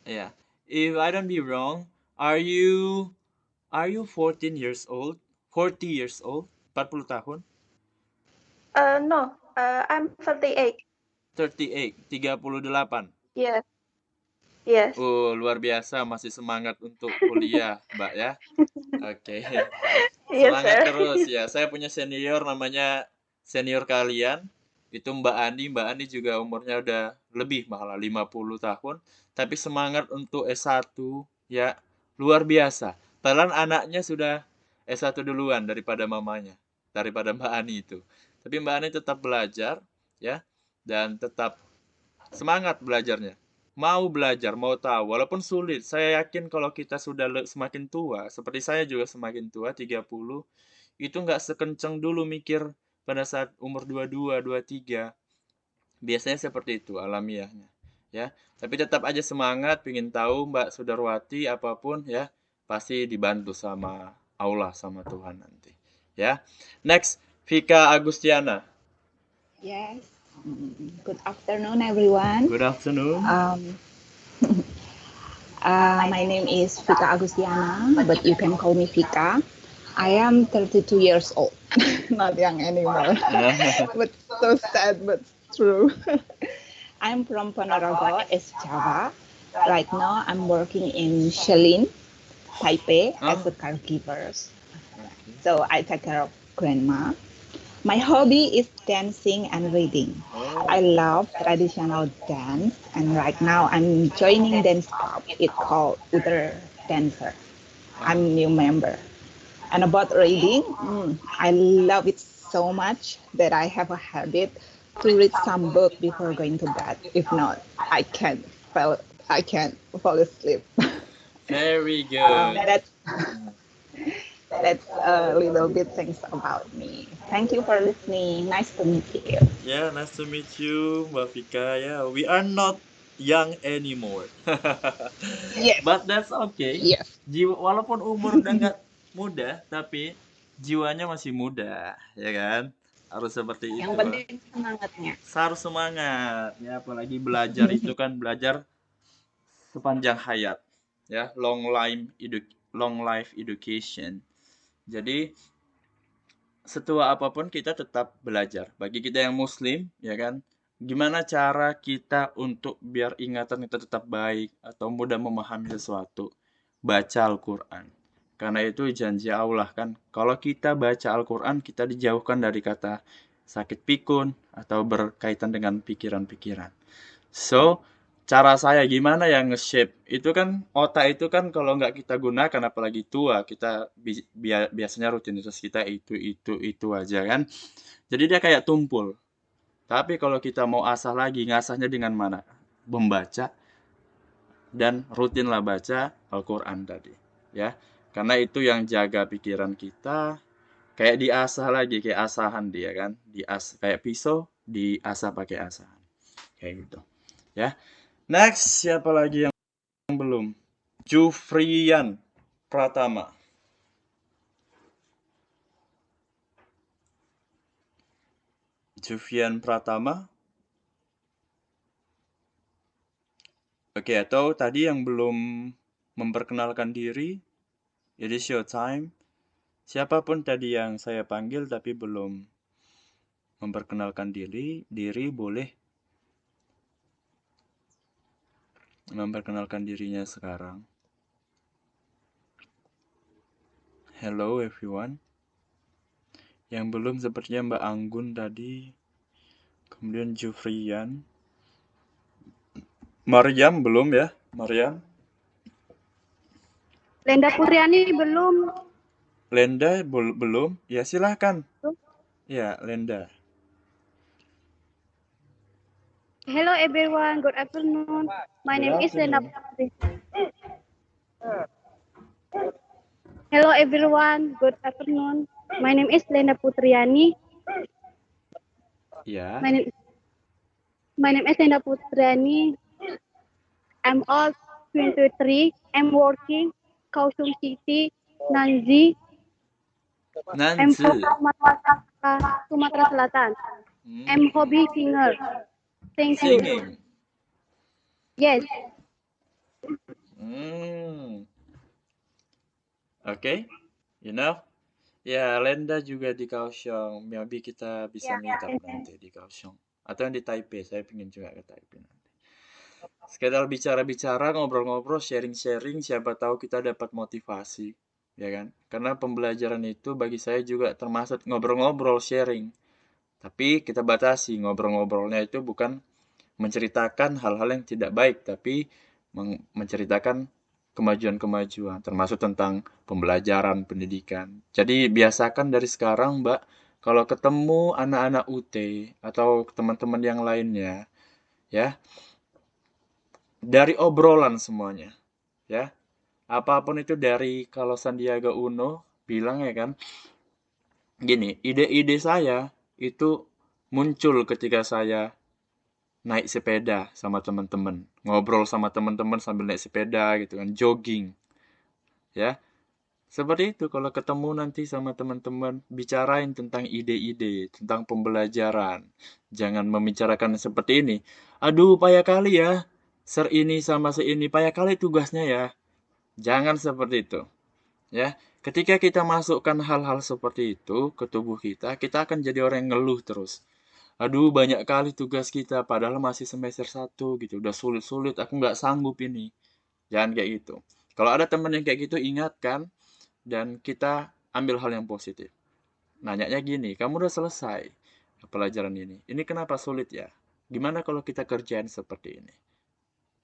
yeah, if I don't be wrong, are you 14 years old? 40 years old? 40 tahun? No, I'm 38. 38, 38. Yes. Yes. Oh, luar biasa, masih semangat untuk kuliah, Mbak ya. Oke. Yes, Semangat sir. terus ya. Saya punya senior namanya senior kalian. Itu Mbak Andi. Mbak Andi juga umurnya udah lebih malah 50 tahun. Tapi semangat untuk S1 ya luar biasa. Padahal anaknya sudah S1 duluan daripada mamanya. Daripada Mbak Ani itu. Tapi Mbak Ani tetap belajar ya. Dan tetap semangat belajarnya. Mau belajar, mau tahu, walaupun sulit. Saya yakin kalau kita sudah semakin tua, seperti saya juga semakin tua, 30, itu nggak sekencang dulu mikir pada saat umur 22, 23. Biasanya seperti itu alamiahnya. Ya, tapi tetap aja semangat, pingin tahu Mbak Sudarwati apapun ya, pasti dibantu sama Allah, sama Tuhan nanti. Ya, next, Vika Agustiana. Yes. Good afternoon, everyone. Good afternoon. My name is Vika Agustiana, but you can call me Vika. I am 32 years old, not young anymore, but so sad, but true. I'm from Ponorogo, East Java. Right now, I'm working in Shelin, Taipei, as a caregiver. So I take care of grandma. My hobby is dancing and reading. I love traditional dance, and right now I'm joining dance club. It's called Uther Dancer. I'm new member. And about reading, I love it so much that I have a habit to read some book before going to bed. If not, I can't fall asleep. Very good. That's a little bit things about me. Thank you for listening. Nice to meet you. Yeah, nice to meet you, Mbak Vika. Yeah, we are not young anymore. Yes. But that's okay. Yes. Walaupun umur udah nggak muda, tapi jiwanya masih muda, ya kan? Harus seperti Yang itu. penting semangatnya. Harus semangat, ya. Apalagi belajar itu kan belajar sepanjang hayat, ya. Long life education. Jadi setua apapun kita tetap belajar. Bagi kita yang muslim, ya kan, gimana cara kita untuk biar ingatan kita tetap baik atau mudah memahami sesuatu? Baca Al-Quran. Karena itu janji Allah kan, kalau kita baca Al-Quran, kita dijauhkan dari kata sakit pikun atau berkaitan dengan pikiran-pikiran. So, cara saya gimana yang nge-shape itu kan, otak itu kan kalau nggak kita gunakan apalagi tua, kita biasanya rutinitas kita itu aja kan, jadi dia kayak tumpul. Tapi kalau kita mau asah lagi, ngasahnya dengan mana? Membaca dan rutinlah baca Al-Quran tadi, ya, karena itu yang jaga pikiran kita, kayak diasah lagi, kayak asahan dia kan, kayak pisau diasah pakai asahan, kayak gitu, ya. Next, siapa lagi yang belum? Jufrian Pratama. Jufrian Pratama. Oke, atau tadi yang belum memperkenalkan diri, it is your time. Siapapun tadi yang saya panggil tapi belum memperkenalkan diri boleh memperkenalkan dirinya sekarang. Hello everyone. Yang belum sepertinya Mbak Anggun tadi, kemudian Jufrian. Maryam belum ya? Maryam? Lenda Putriani belum. Lenda belum? Ya silahkan. Ya, Lenda. Hello everyone, good afternoon. My name is Lenda Putri. Hello everyone, good afternoon. My name is Lenda Putriani. Ya. My name is Lenda Putriani. I'm all 23. I'm working Kaohsiung City, Nanzi. I'm from Sumatera Selatan. I'm hobby singer. Thank you. Singing. Yes. Oke, you know? Ya, Lenda juga di Kaohsiung. Maybe kita bisa meet up nanti di Kaohsiung. Atau yang di Taipei, saya pengen juga ke Taipei nanti. Sekedar bicara-bicara, ngobrol-ngobrol, sharing-sharing, siapa tahu kita dapat motivasi, ya kan? Karena pembelajaran itu bagi saya juga termasuk ngobrol-ngobrol, sharing. Tapi kita batasi, ngobrol-ngobrolnya itu bukan menceritakan hal-hal yang tidak baik, tapi menceritakan kemajuan-kemajuan, termasuk tentang pembelajaran, pendidikan. Jadi biasakan dari sekarang, Mbak, kalau ketemu anak-anak UT atau teman-teman yang lainnya, ya, dari obrolan semuanya, ya. Apapun itu, dari kalau Sandiaga Uno bilang, ya kan, gini, ide-ide saya itu muncul ketika saya naik sepeda sama teman-teman, ngobrol sama teman-teman sambil naik sepeda gitu kan, jogging, ya. Seperti itu, kalau ketemu nanti sama teman-teman, bicarain tentang ide-ide, tentang pembelajaran. Jangan membicarakan seperti ini. Aduh, payah kali ya. ser ini sama se ini payah kali tugasnya ya. Jangan seperti itu. Ya, ketika kita masukkan hal-hal seperti itu ke tubuh kita akan jadi orang yang ngeluh terus. Aduh, banyak kali tugas kita, padahal masih semester 1 gitu. Udah sulit-sulit, aku nggak sanggup ini. Jangan kayak gitu. Kalau ada teman yang kayak gitu, ingatkan dan kita ambil hal yang positif. Nanyanya gini, kamu udah selesai pelajaran ini. Ini kenapa sulit ya? Gimana kalau kita kerjain seperti ini?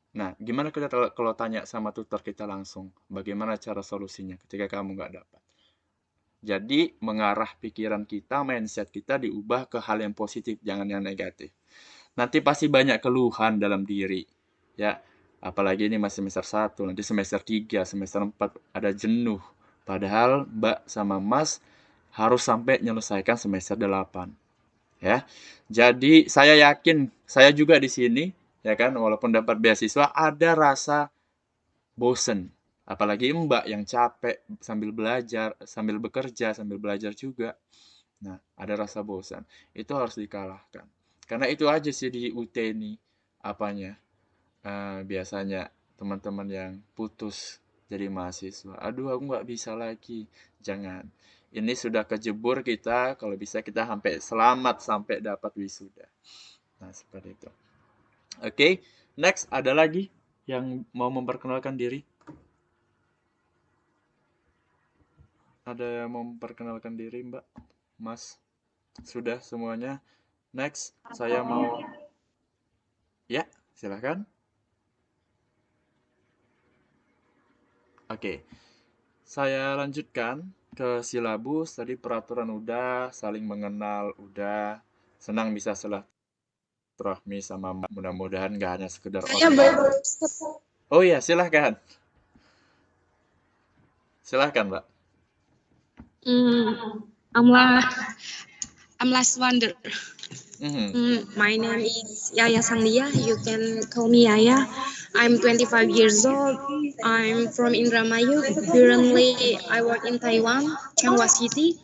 Nah, gimana kita kalau tanya sama tutor kita langsung, bagaimana cara solusinya ketika kamu nggak dapat? Jadi, mengarah pikiran kita, mindset kita diubah ke hal yang positif, jangan yang negatif. Nanti pasti banyak keluhan dalam diri. Ya, apalagi ini masih semester 1, nanti semester 3, semester 4 ada jenuh. Padahal Mbak sama Mas harus sampai menyelesaikan semester 8. Ya. Jadi saya yakin, saya juga di sini ya kan, walaupun dapat beasiswa ada rasa bosen. Apalagi Mbak yang capek sambil belajar, sambil bekerja, sambil belajar juga. Nah, ada rasa bosan. Itu harus dikalahkan. Karena itu aja sih di UT ini apanya. Biasanya teman-teman yang putus jadi mahasiswa. Aduh, aku nggak bisa lagi. Jangan. Ini sudah kejebur kita, kalau bisa kita sampai selamat sampai dapat wisuda. Nah, seperti itu. Oke, next ada lagi yang mau memperkenalkan diri? Ada yang mau memperkenalkan diri, Mbak? Mas? Sudah semuanya? Next, saya mau... Ya, silahkan. Oke, saya lanjutkan ke silabus. Tadi peraturan udah, saling mengenal udah, senang bisa silaturahmi sama Mbak. Mudah-mudahan nggak hanya sekedar online. Oh iya, silahkan. Silahkan, Mbak. I'm last wonder. My name is Yaya Sanglia. You can call me Yaya. I'm 25 years old. I'm from Indramayu. Currently, I work in Taiwan, Changhua City.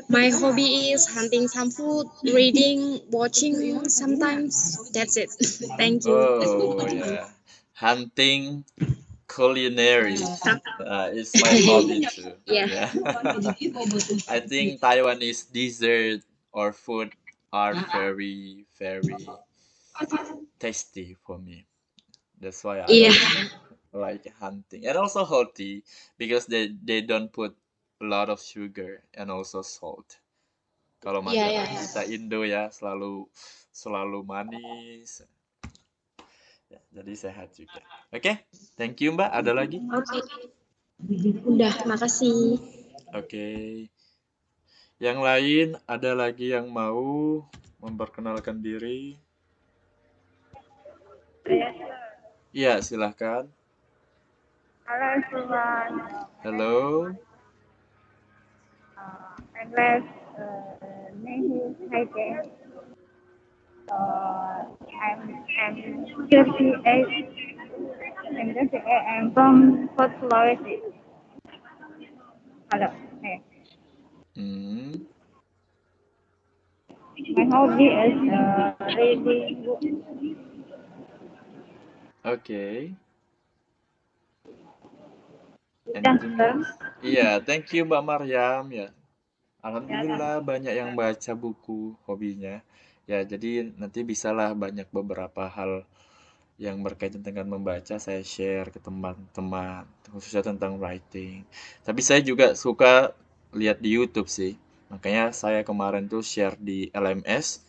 My hobby is hunting some food, reading, watching sometimes. That's it. Thank you. Oh, yeah. Hunting, culinary. It's my hobby too. Yeah. I think Taiwanese dessert or food are very, very tasty for me. That's why I like hunting. And also healthy because they don't put a lot of sugar and also salt. Kalau makanan kita Indo ya selalu manis. Ya, jadi sehat juga. Oke, thank you Mbak. Ada lagi? Oke. Udah, makasih. Oke. Yang lain ada lagi yang mau memperkenalkan diri? Iya, silahkan. Hello everyone. Hello. I'm name is Heike. I'm 38. I'm from Port Sulawesi. Hello. Hey. My hobby is reading books. Okay. Iya, thank you Mbak Maryam ya. Alhamdulillah banyak yang baca buku hobinya. Ya, jadi nanti bisalah banyak beberapa hal yang berkaitan dengan membaca saya share ke teman-teman, khususnya tentang writing. Tapi saya juga suka lihat di YouTube sih. Makanya saya kemarin tuh share di LMS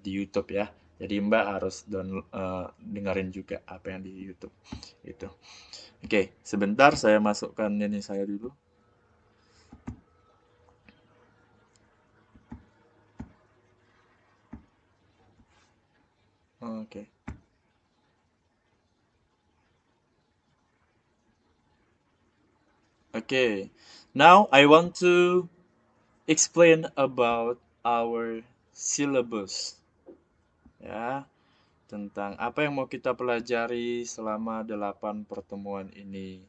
di YouTube ya. Jadi Mbak harus dengerin juga apa yang di YouTube itu. Oke, sebentar saya masukkan ini saya dulu. Oke. Okay, now I want to explain about our syllabus. Ya, tentang apa yang mau kita pelajari selama 8 pertemuan ini.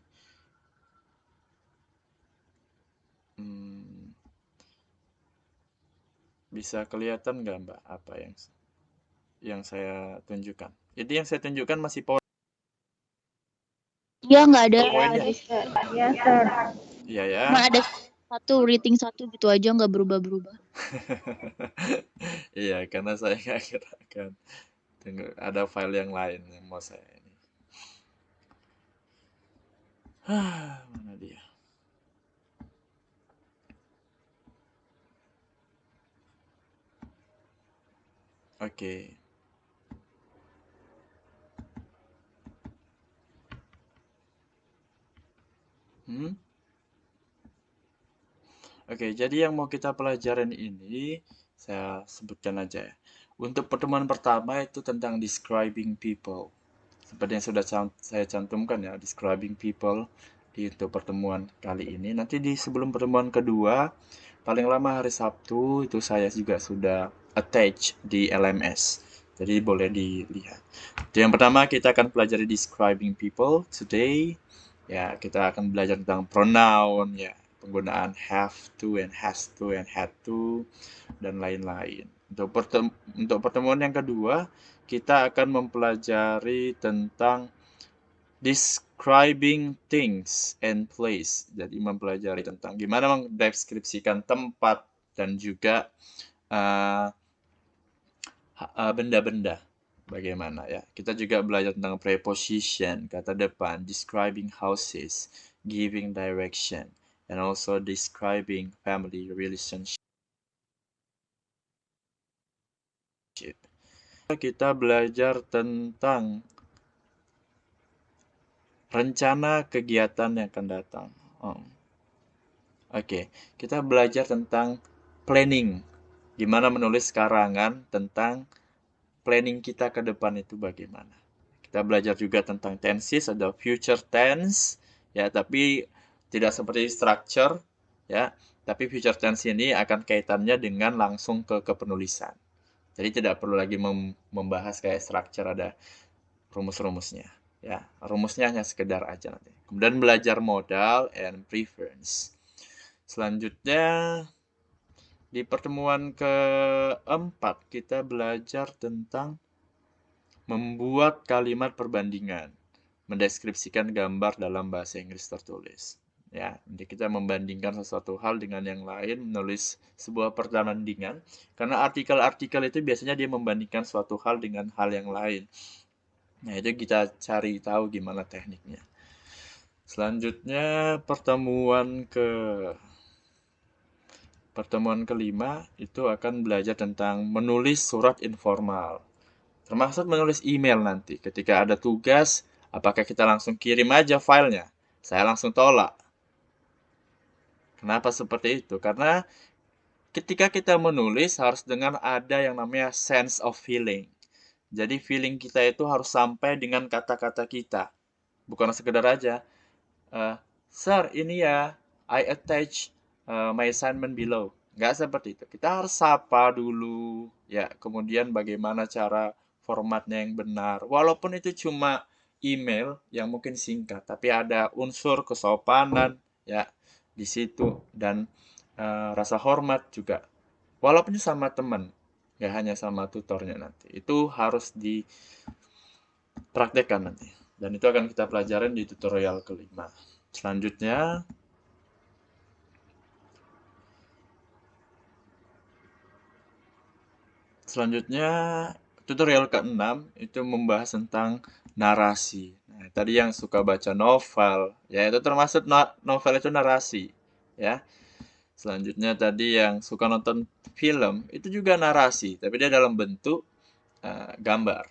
Bisa kelihatan nggak Mbak apa yang saya tunjukkan? Jadi yang saya tunjukkan masih Iya, nggak ada. Poinnya. Yes, sir. Iya ya. Cuma ada satu rating satu gitu aja, nggak berubah-berubah. Iya, karena saya nggak kira akan ada file yang lain yang mau saya ini. Mana dia? Oke. Oke, jadi yang mau kita pelajarin ini saya sebutkan aja ya. Untuk pertemuan pertama itu tentang describing people. Seperti yang sudah saya cantumkan ya, describing people untuk pertemuan kali ini. Nanti di sebelum pertemuan kedua, paling lama hari Sabtu itu saya juga sudah attach di LMS. Jadi boleh dilihat. Jadi yang pertama kita akan pelajari describing people today. Ya, kita akan belajar tentang pronoun ya, penggunaan have to and has to and had to dan lain-lain. Untuk pertemuan yang kedua, kita akan mempelajari tentang describing things and place. Jadi mempelajari tentang gimana mendeskripsikan tempat dan juga benda-benda. Bagaimana ya? Kita juga belajar tentang preposition, kata depan, describing houses, giving direction, and also describing family relationship. Kita belajar tentang rencana kegiatan yang akan datang. Oke, kita belajar tentang planning. Gimana menulis karangan tentang planning kita ke depan itu bagaimana. Kita belajar juga tentang tenses, ada future tense, ya, tapi tidak seperti structure, ya. Tapi future tense ini akan kaitannya dengan langsung ke penulisan. Jadi tidak perlu lagi membahas kayak structure, ada rumus-rumusnya. Ya, rumusnya hanya sekedar aja nanti. Kemudian belajar modal and preference. Selanjutnya di pertemuan keempat kita belajar tentang membuat kalimat perbandingan, mendeskripsikan gambar dalam bahasa Inggris tertulis. Ya, jadi kita membandingkan sesuatu hal dengan yang lain, menulis sebuah perbandingan, karena artikel-artikel itu biasanya dia membandingkan suatu hal dengan hal yang lain. Nah, itu kita cari tahu gimana tekniknya. Selanjutnya pertemuan kelima itu akan belajar tentang menulis surat informal. Termasuk menulis email nanti. Ketika ada tugas, apakah kita langsung kirim aja filenya? Saya langsung tolak. Kenapa seperti itu? Karena ketika kita menulis harus dengan ada yang namanya sense of feeling. Jadi feeling kita itu harus sampai dengan kata-kata kita. Bukan sekedar aja, Sir, ini ya, I attach my assignment below. Nggak seperti itu. Kita harus sapa dulu, ya. Kemudian bagaimana cara formatnya yang benar. Walaupun itu cuma email yang mungkin singkat, tapi ada unsur kesopanan, ya, di situ, dan rasa hormat juga. Walaupun sama teman, nggak hanya sama tutornya nanti. Itu harus dipraktekkan nanti. Dan itu akan kita pelajarin di tutorial kelima. Selanjutnya, tutorial ke-6 itu membahas tentang narasi. Nah, tadi yang suka baca novel, ya itu termasuk novel itu narasi, ya. Selanjutnya tadi yang suka nonton film, itu juga narasi, tapi dia dalam bentuk gambar.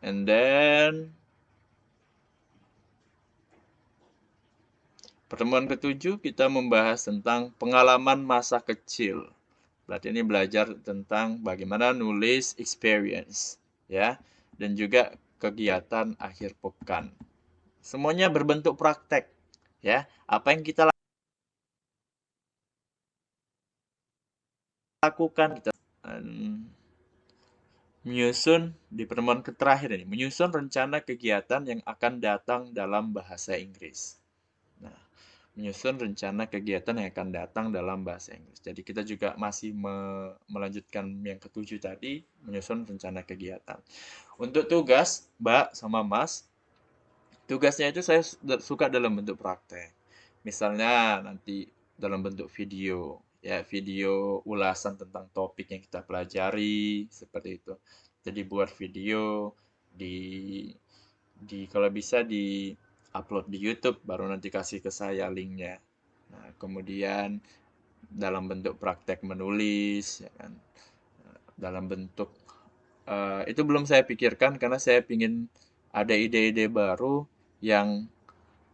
And then pertemuan ke-7 kita membahas tentang pengalaman masa kecil. Berarti ini belajar tentang bagaimana nulis experience, ya, dan juga kegiatan akhir pekan. Semuanya berbentuk praktek, ya. Apa yang kita lakukan, kita menyusun di pertemuan terakhir ini, menyusun rencana kegiatan yang akan datang dalam bahasa Inggris. Nah, menyusun rencana kegiatan yang akan datang dalam bahasa Inggris. Jadi kita juga masih melanjutkan yang ke-7 tadi, menyusun rencana kegiatan. Untuk tugas, Mbak sama Mas, Tugasnya itu saya suka dalam bentuk praktek. Misalnya nanti dalam bentuk video, ya video ulasan tentang topik yang kita pelajari seperti itu. Jadi buat video di kalau bisa di upload di YouTube, baru nanti kasih ke saya linknya. Nah, kemudian dalam bentuk praktek menulis, ya kan, dalam bentuk itu belum saya pikirkan karena saya ingin ada ide-ide baru yang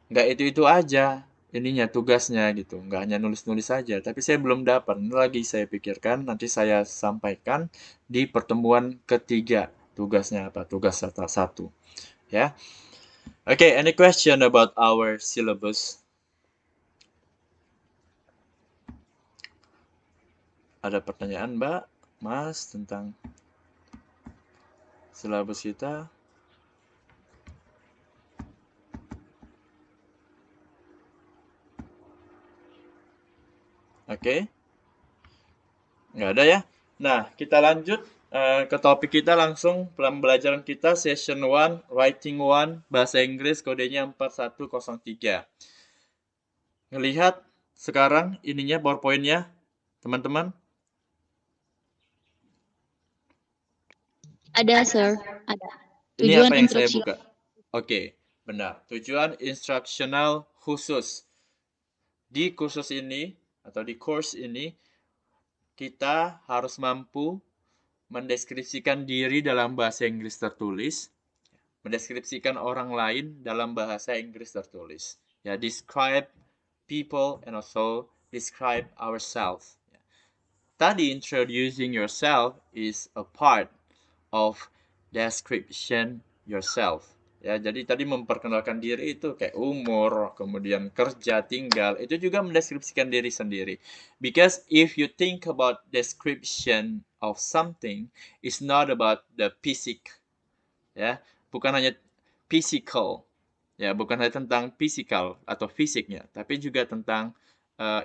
nggak itu aja ininya tugasnya gitu, nggak hanya nulis-nulis saja. Tapi saya belum dapat. Ini lagi saya pikirkan, nanti saya sampaikan di pertemuan ketiga. Tugasnya apa? Tugas satu. Ya. Okay, any question about our syllabus? Ada pertanyaan, Mbak, Mas, tentang syllabus kita? Oke. Nggak ada ya? Nah, kita lanjut ke topik kita langsung. Pembelajaran kita session 1, writing 1, bahasa Inggris, kodenya 4103. Ngelihat sekarang ininya PowerPoint-nya, teman-teman? Ada, Sir. Ada. Ini Tujuan apa yang saya instruksi. buka? Oke, benar. Tujuan instruksional khusus. Di kursus ini, atau di course ini, kita harus mampu mendeskripsikan diri dalam bahasa Inggris tertulis, mendeskripsikan orang lain dalam bahasa Inggris tertulis. Ya, describe people and also describe ourselves. Tadi introducing yourself is a part of description yourself. Ya, jadi tadi memperkenalkan diri itu kayak umur, kemudian kerja, tinggal, itu juga mendeskripsikan diri sendiri. Because if you think about description of something, it's not about the physical, ya, bukan hanya physical, ya, bukan hanya tentang physical atau fisiknya, tapi juga tentang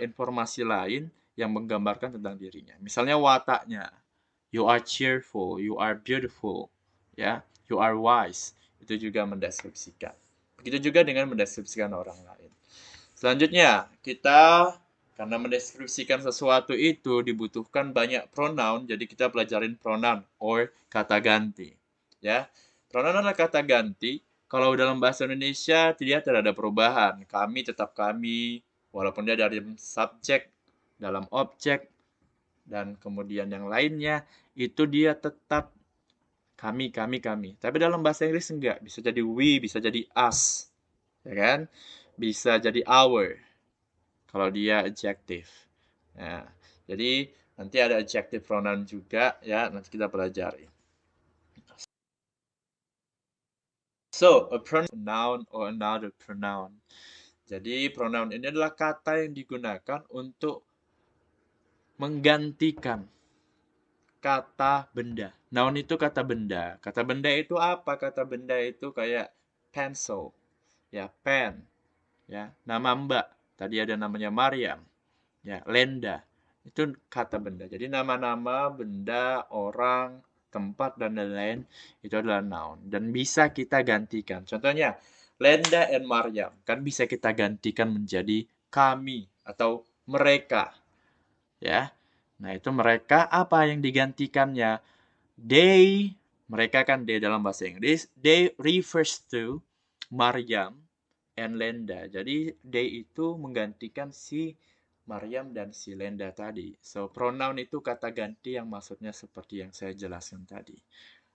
informasi lain yang menggambarkan tentang dirinya. Misalnya wataknya, you are cheerful, you are beautiful, ya, you are wise. Itu juga mendeskripsikan. Begitu juga dengan mendeskripsikan orang lain. Selanjutnya, kita karena mendeskripsikan sesuatu itu dibutuhkan banyak pronoun, jadi kita pelajarin pronoun or kata ganti. Ya, pronoun adalah kata ganti. Kalau dalam bahasa Indonesia tidak ada perubahan. Kami tetap kami, walaupun dia dari subjek, dalam objek, dan kemudian yang lainnya, itu dia tetap kami. Tapi dalam bahasa Inggris enggak. Bisa jadi we, bisa jadi us. Ya kan? Bisa jadi our. Kalau dia adjective. Nah, jadi nanti ada adjective pronoun juga ya, nanti kita pelajari. So, a pronoun or another pronoun. Jadi pronoun ini adalah kata yang digunakan untuk menggantikan kata benda. Noun itu kata benda. Kata benda itu apa? Kata benda itu kayak pencil, ya, pen, ya, nama Mbak. Tadi ada namanya Mariam, ya, Lenda. Itu kata benda. Jadi nama-nama benda, orang, tempat, dan lain-lain itu adalah noun. Dan bisa kita gantikan. Contohnya, Lenda and Mariam. Kan bisa kita gantikan menjadi kami atau mereka. Ya. Nah, itu mereka apa yang digantikannya? They, mereka kan they dalam bahasa Inggris. They refers to Mariam and Lenda. Jadi, they itu menggantikan si Mariam dan si Lenda tadi. So, pronoun itu kata ganti yang maksudnya seperti yang saya jelaskan tadi.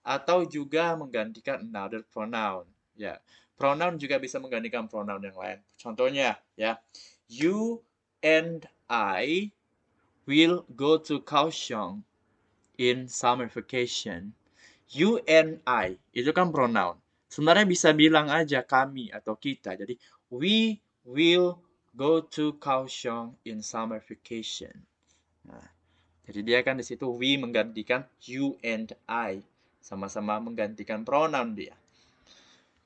Atau juga menggantikan another pronoun. Ya, pronoun juga bisa menggantikan pronoun yang lain. Contohnya, ya, you and I will go to Kaohsiung in summer vacation. You and I, itu kan pronoun. Sebenarnya bisa bilang aja kami atau kita. Jadi, we will go to Kaohsiung in summer vacation. Nah, jadi dia kan di situ we menggantikan you and I. Sama-sama menggantikan pronoun dia.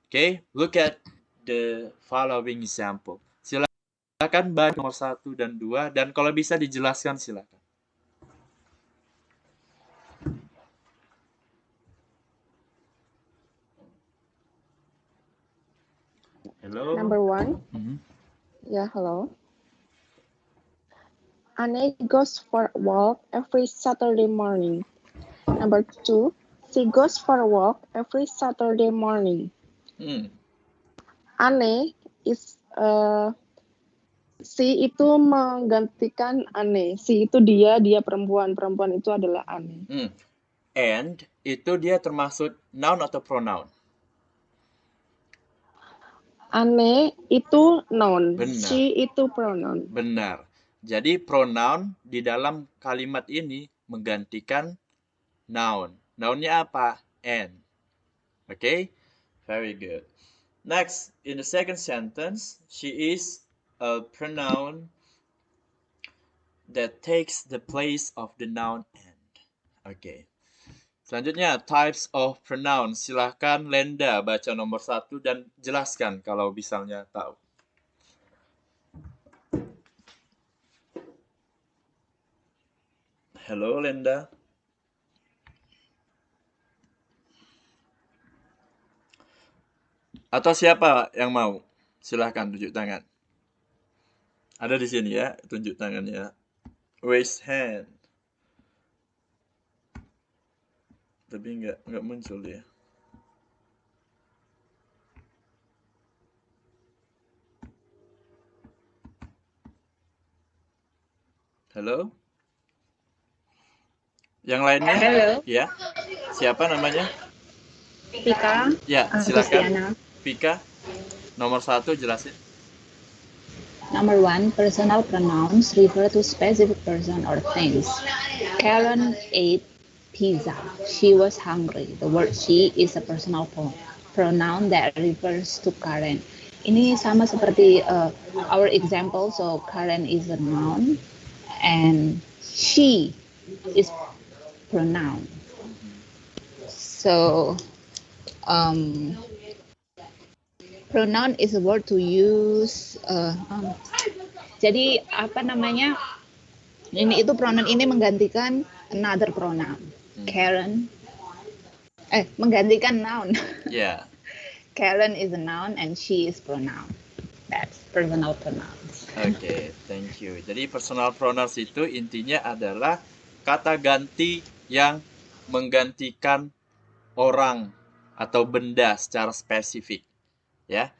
Okay, look at the following example. Silakan baca nomor 1 dan 2, dan kalau bisa dijelaskan silakan. Hello. Number 1. Yeah, hello. Anne goes for a walk every Saturday morning. Number 2. She goes for a walk every Saturday morning. Anne is si itu menggantikan Anne. Si itu dia perempuan. Perempuan itu adalah Anne. And itu dia termasuk noun atau pronoun? Anne itu noun. Benar. She itu pronoun. Benar. Jadi pronoun di dalam kalimat ini menggantikan noun. Nounnya apa? An. Okay? Very good. Next, in the second sentence, she is a pronoun that takes the place of the noun and. Okay. Selanjutnya, types of pronouns. Silahkan Lenda baca nomor 1 dan jelaskan kalau misalnya tahu. Halo Lenda. Atau siapa yang mau? Silahkan tunjuk tangan. Ada di sini ya, tunjuk tangannya. Raise hand. Tapi nggak muncul dia. Halo? Yang lainnya? Halo. Ya. Siapa namanya? Vika. Ya, silakan. Vika, nomor 1 jelasin. Number 1, personal pronouns refer to specific person or things. Karen ate pizza. She was hungry. The word she is a personal pronoun that refers to Karen. Ini sama seperti our example. So Karen is a noun and she is pronoun. So pronoun is a word to use. Jadi apa namanya? Ini itu pronoun ini menggantikan another pronoun. Karen. Menggantikan noun. Yeah. Karen is a noun and she is pronoun. That's personal pronouns. Okay, thank you. Jadi personal pronouns itu intinya adalah kata ganti yang menggantikan orang atau benda secara spesifik. Ya,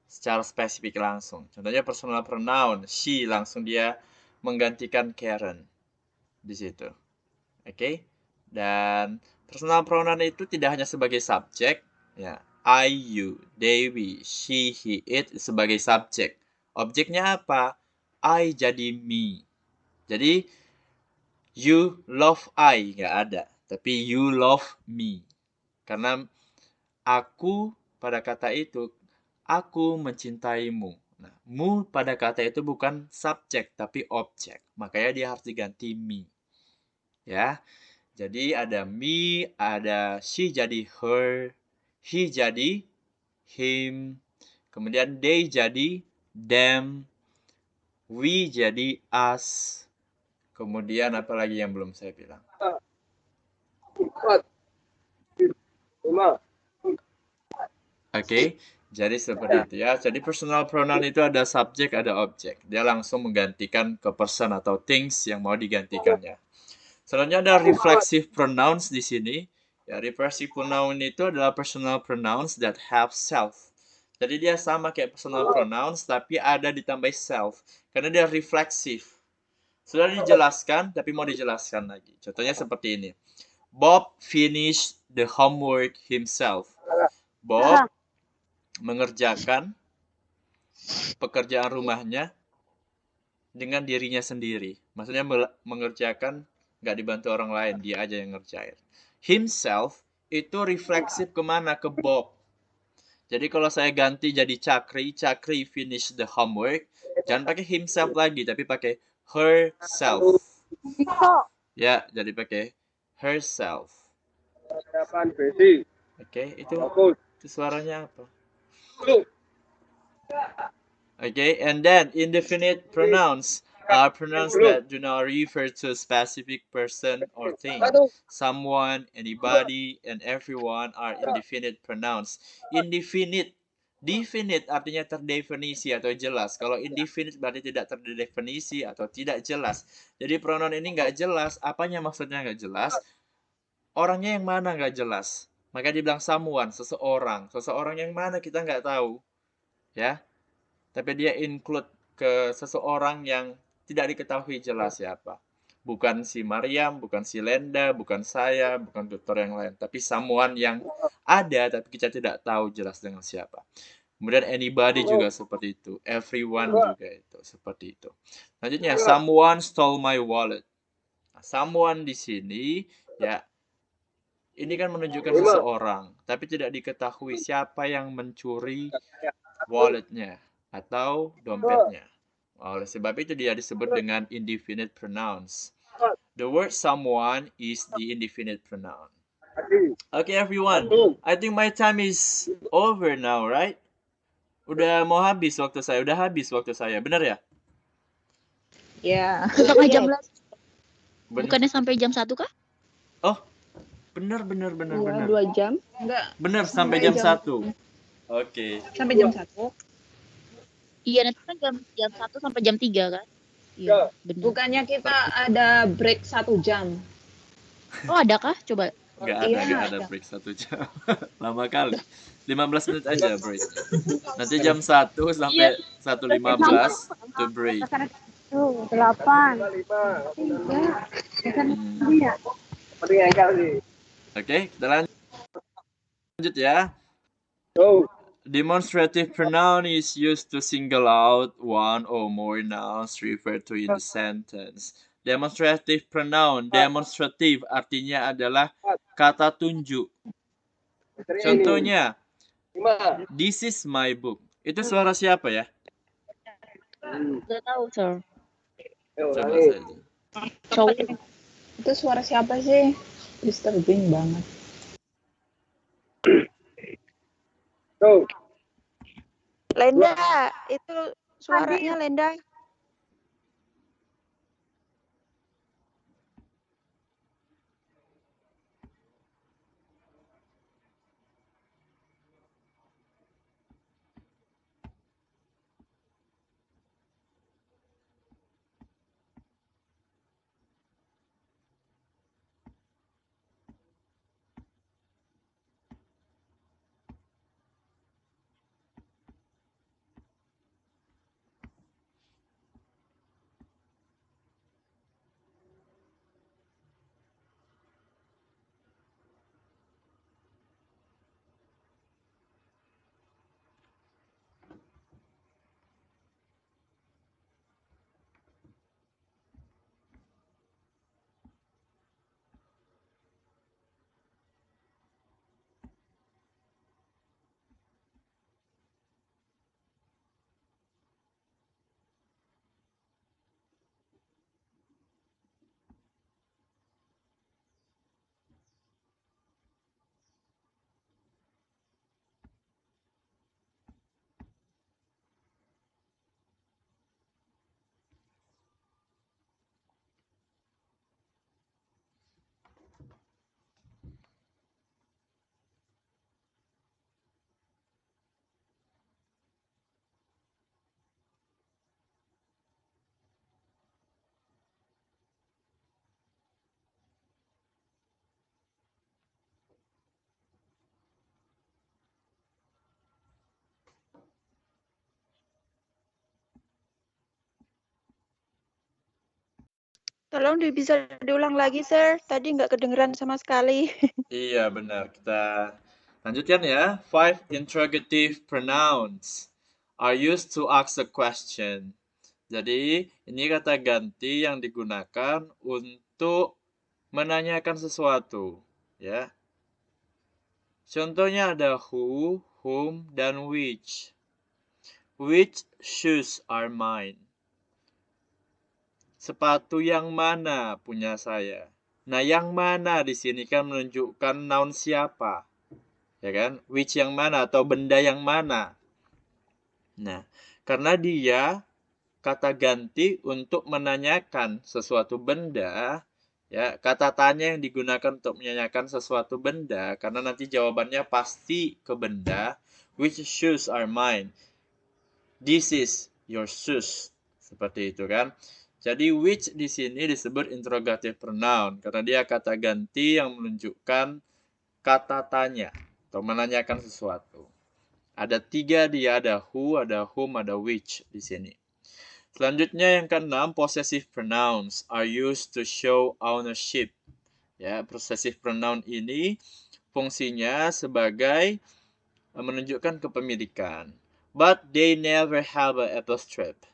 secara spesifik langsung. Contohnya personal pronoun, she langsung dia menggantikan Karen di situ. Oke? Dan personal pronoun itu tidak hanya sebagai subjek, ya. I, you, they, we, she, he, it sebagai subjek. Objeknya apa? I jadi me. Jadi you love I nggak ada, tapi you love me. Karena aku pada kata itu aku mencintaimu. Nah, mu pada kata itu bukan subjek tapi objek. Makanya dia harus diganti me. Ya. Jadi ada me, ada she jadi her, he jadi him, kemudian they jadi them, we jadi us. Kemudian apa lagi yang belum saya bilang? Oke. Jadi seperti itu ya. Jadi personal pronoun itu ada subjek, ada objek. Dia langsung menggantikan ke person atau things yang mau digantikannya. Selanjutnya ada reflexive pronouns di sini. Ya, reflexive pronoun itu adalah personal pronouns that have self. Jadi dia sama kayak personal pronouns tapi ada ditambah self karena dia reflexive. Sudah dijelaskan tapi mau dijelaskan lagi. Contohnya seperti ini. Bob finished the homework himself. Bob mengerjakan pekerjaan rumahnya dengan dirinya sendiri. Maksudnya mengerjakan nggak dibantu orang lain, dia aja yang ngerjain. Himself itu refleksif kemana? Ke Bob. Jadi kalau saya ganti jadi Cakri, Cakri finish the homework, jangan pakai himself lagi, tapi pakai herself. Ya, jadi pakai herself. Oke, itu suaranya apa? Okay, and then indefinite pronouns are pronouns that do not refer to a specific person or thing. Someone, anybody, and everyone are indefinite pronouns. Indefinite Definite artinya terdefinisi atau jelas. Kalau indefinite berarti tidak terdefinisi atau tidak jelas. Jadi pronoun ini nggak jelas. Apanya maksudnya nggak jelas? Orangnya yang mana nggak jelas. Maka dibilang someone, seseorang. Seseorang yang mana kita nggak tahu. Ya. Tapi dia include ke seseorang yang tidak diketahui jelas siapa. Bukan si Mariam, bukan si Lenda, bukan saya, bukan dokter yang lain. Tapi someone yang ada, tapi kita tidak tahu jelas dengan siapa. Kemudian anybody juga seperti itu. Everyone juga itu seperti itu. Selanjutnya, someone stole my wallet. Nah, someone di sini ya ini kan menunjukkan seseorang, tapi tidak diketahui siapa yang mencuri walletnya atau dompetnya. Oleh sebab itu dia disebut dengan indefinite pronouns. The word someone is the indefinite pronoun. Okay, everyone. I think my time is over now, right? Udah mau habis waktu saya. Udah habis waktu saya. Benar ya? Ya. Setengah jam lagi. Bener. Bukannya sampai jam 1 kah? Oh, benar. 2 jam? Enggak. Benar, sampai jam 1. Oke. Sampai jam 1? Iya, nanti kan jam 1 sampai jam 3 kan? Iya, benar. Bukannya kita ada break 1 jam? Oh, ada kah? Coba. Nggak ada break 1 jam. Lama kali. 15 menit aja break. Nanti jam 1 sampai 1.15 to break. 8. Oke, kita lanjut ya. Demonstrative pronoun is used to single out one or more nouns referred to in the sentence. Demonstrative pronoun, demonstrative artinya adalah kata tunjuk. Contohnya, this is my book. Itu suara siapa ya? Nggak tahu, sir. Coba saja. Cowok. Itu suara siapa sih? Disturbing banget. Lenda, itu suaranya Lenda. Tolong bisa diulang lagi, sir. Tadi nggak kedengeran sama sekali. Iya, benar. Kita lanjutkan ya. 5 interrogative pronouns are used to ask a question. Jadi, ini kata ganti yang digunakan untuk menanyakan sesuatu, ya. Contohnya ada who, whom, dan which. Which shoes are mine? Sepatu yang mana punya saya? Nah, yang mana di sini kan menunjukkan noun siapa. Ya kan? Which yang mana atau benda yang mana. Nah, karena dia kata ganti untuk menanyakan sesuatu benda, ya, kata tanya yang digunakan untuk menanyakan sesuatu benda, karena nanti jawabannya pasti ke benda, Which shoes are mine? This is your shoes. Seperti itu kan. Jadi which di sini disebut interrogative pronoun karena dia kata ganti yang menunjukkan kata tanya atau menanyakan sesuatu. Ada 3 dia, ada who, ada whom, ada which di sini. Selanjutnya yang keenam, possessive pronouns are used to show ownership. Ya, possessive pronoun ini fungsinya sebagai menunjukkan kepemilikan. But they never have an apostrophe.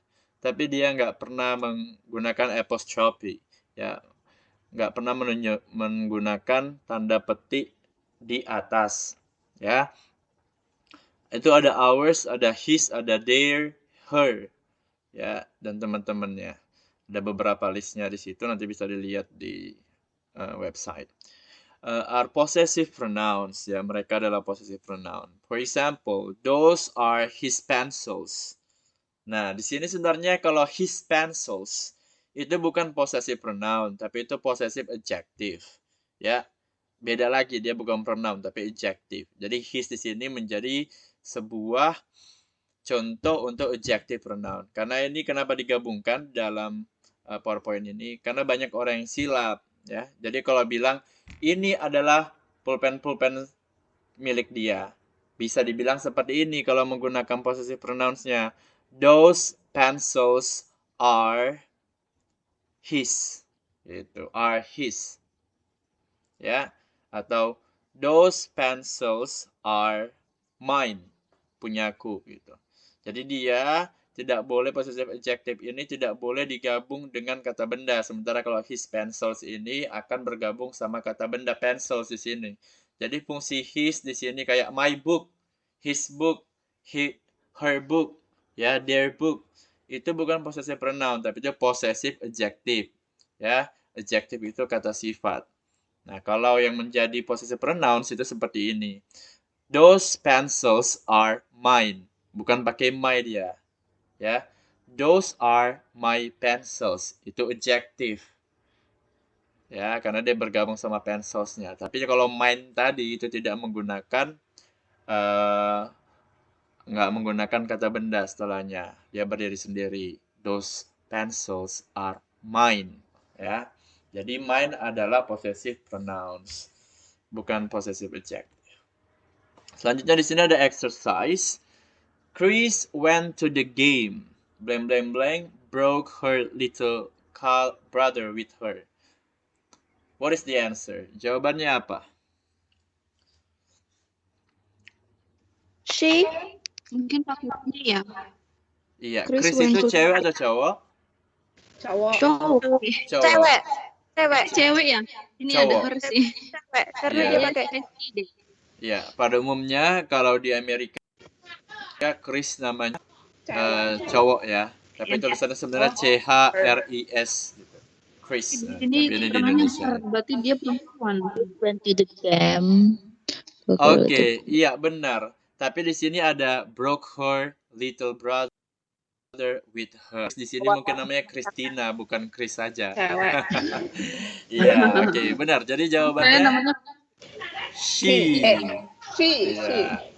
Tapi dia nggak pernah menggunakan apostrophe. Ya, nggak pernah menggunakan tanda petik di atas. Ya, itu ada ours, ada his, ada their, her. Ya, dan teman-temannya. Ada beberapa listnya di situ, nanti bisa dilihat di website. Are possessive pronouns, ya, mereka adalah possessive pronoun. For example, those are his pencils. Nah, di sini sebenarnya kalau his pencils itu bukan possessive pronoun, tapi itu possessive adjective. Ya, beda lagi, dia bukan pronoun tapi adjective. Jadi his di sini menjadi sebuah contoh untuk adjective pronoun. Karena ini kenapa digabungkan dalam PowerPoint ini? Karena banyak orang yang silap, ya. Jadi kalau bilang ini adalah pulpen milik dia, bisa dibilang seperti ini kalau menggunakan possessive pronouns-nya. Those pencils are his. Itu are his. Ya, atau those pencils are mine, punyaku gitu. Jadi dia tidak boleh possessive adjective ini tidak boleh digabung dengan kata benda. Sementara kalau his pencils ini akan bergabung sama kata benda pencils di sini. Jadi fungsi his di sini kayak my book, his book, her book, ya, their book. Itu bukan possessive pronoun tapi itu possessive adjective. Ya, adjective itu kata sifat. Nah, kalau yang menjadi possessive pronouns itu seperti ini. Those pencils are mine. Bukan pakai my dia. Ya. Those are my pencils. Itu adjective. Ya, karena dia bergabung sama pencils-nya. Tapi kalau mine tadi itu tidak menggunakan nggak menggunakan kata benda setelahnya. Dia berdiri sendiri. Those pencils are mine. Ya. Jadi mine adalah possessive pronouns, bukan possessive adjective. Selanjutnya di sini ada exercise. Chris went to the game. Blank blank blank broke her little brother with her. What is the answer? Jawabannya apa? She mungkin pakainya ya. Iya, Chris itu cewek atau cowok? Cowok. Cewek ya. Ini cowok. ada her sih. Cewek, karena dia pakai ya, pada umumnya kalau di Amerika ya Chris namanya cowok ya, tapi tulisannya sebenarnya CHRIS gitu. Chris. Ini di Indonesia. Berarti dia perempuan. Went to the game. Oke, iya benar. Tapi di sini ada broke her little brother with her. Di sini mungkin namanya Christina, bukan Chris saja. Iya, oke, benar. Jadi jawabannya she.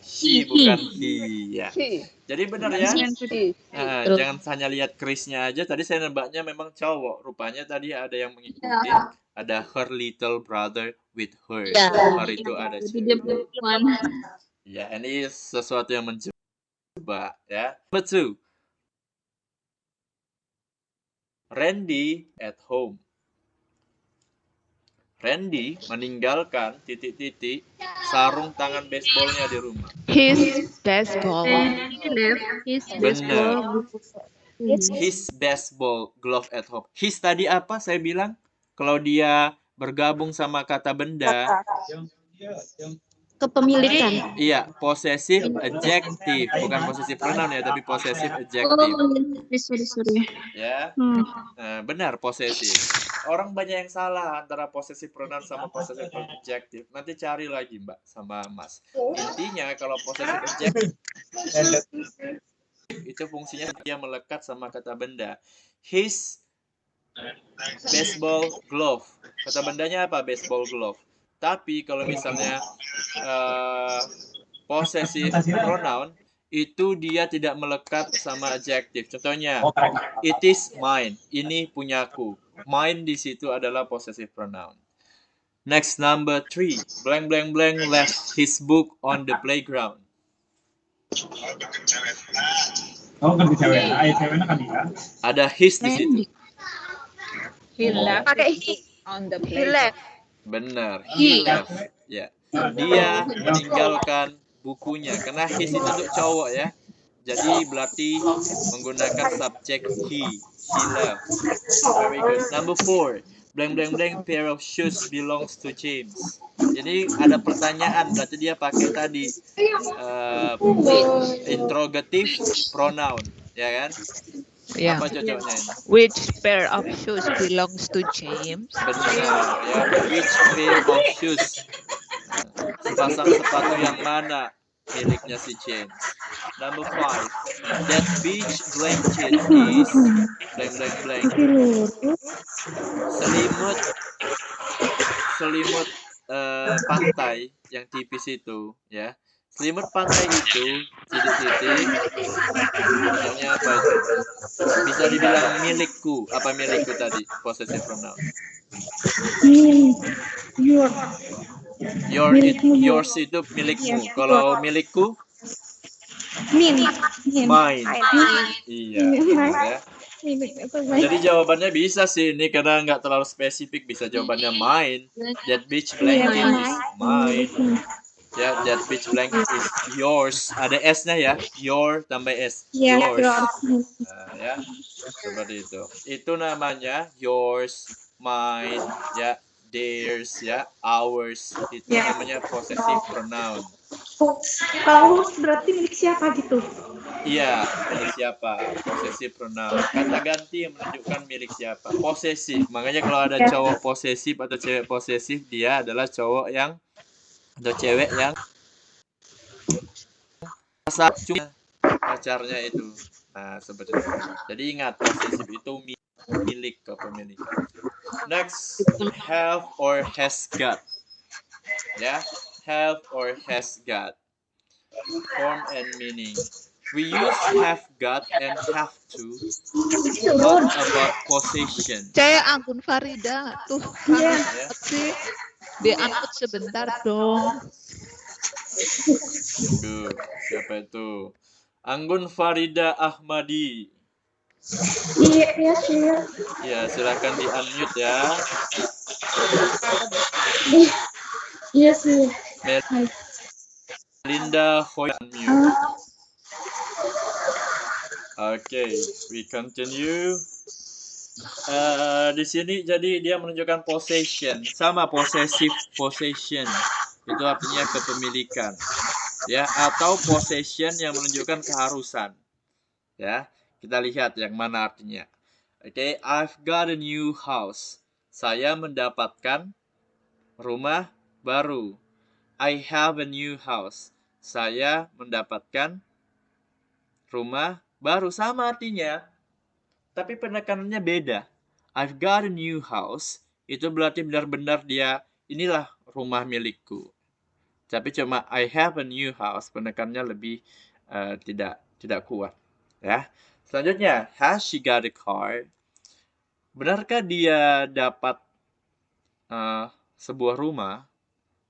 She bukan he ya. Jadi benar ya. Nah, jangan hanya lihat Chris-nya aja. Tadi saya nebaknya memang cowok. Rupanya tadi ada yang mengikuti. Ada her little brother with her. Her itu ada cewek. Ya, ini sesuatu yang mencoba ya. Number 2. Randy at home. Randy meninggalkan titik-titik sarung tangan baseballnya di rumah. His baseball. Benar. His baseball glove at home. His tadi apa saya bilang? Kalau dia bergabung sama kata benda. Kepemilikan. Iya, possessive adjective, bukan possessive pronoun ya, tapi possessive adjective. Sorry. Ya, benar possessive. Orang banyak yang salah antara possessive pronoun sama possessive adjective. Nanti cari lagi Mbak sama Mas. Intinya kalau possessive adjective itu fungsinya dia melekat sama kata benda. His baseball glove. Kata bendanya apa? Baseball glove. Tapi kalau misalnya possessive pronoun itu dia tidak melekat sama adjektif. Contohnya, it is mine. Ini punyaku. Mine di situ adalah possessive pronoun. Next, number 3. Blank blank blank left his book on the playground. Ada his di situ. He left. Pakai he. On the He plate. left. Benar. He. Left. Ya. Dia meninggalkan bukunya karena his itu untuk cowok ya. Jadi berarti menggunakan subjek he. He left. Very good. Number 4. Blank blank blank pair of shoes belongs to James. Jadi ada pertanyaan, berarti dia pakai tadi interrogative pronoun, ya kan? Yeah. Apa cocoknya ini? Which pair of shoes belongs to James? Benar, ya. Which pair of shoes? Sepasang sepatu yang mana miliknya si James? Number 5. That beach blanket is blank blank blank. Selimut pantai yang tipis itu, ya. Selimut pantai itu titik-titik. Contohnya apa itu? Bisa dibilang milikku. Apa milikku tadi? Possessive pronoun. Yours itu milikmu. Kalau milikku? Mine. Iya. Ya. Jadi jawabannya bisa sih ini karena nggak terlalu spesifik, bisa jawabannya mine. That beach blanket is mine. Ya, that beach blanket is yours. Ada S-nya ya, your tambah S. Yours. Nah, ya, seperti itu. Itu namanya yours, mine, ya, theirs, ya, ours. Itu namanya possessive pronoun. Kalau berarti milik siapa gitu? Iya, milik siapa? Possessive pronoun. Kata ganti yang menunjukkan milik siapa. Posesif. Makanya kalau ada cowok posesif atau cewek posesif, dia adalah cowok yang atau cewek yang rasa cuma pacarnya itu. Nah, seperti itu. Jadi ingat, posesif itu milik kepemilikan. Next, have or has got. Ya, have or has got. Form and meaning. We use have got and have to talk about possession. Saya Anggun Farida tuh kangen banget sih. Diangkut sebentar dong. Duh, siapa itu? Anggun Farida Ahmadi. Iya. Ya, silakan di-unmute ya. Iya sih. Linda Hoy unmute. Okay, we continue. Di sini jadi dia menunjukkan possession, sama possessive possession. Itu artinya kepemilikan. Ya, atau possession yang menunjukkan keharusan. Ya, kita lihat yang mana artinya. Okay, I've got a new house. Saya mendapatkan rumah baru. I have a new house. Saya mendapatkan rumah baru, sama artinya. Tapi penekanannya beda. I've got a new house. Itu berarti benar-benar dia, inilah rumah milikku. Tapi cuma I have a new house. Penekanannya lebih tidak kuat. Ya. Selanjutnya, has she got a car? Benarkah dia dapat sebuah rumah?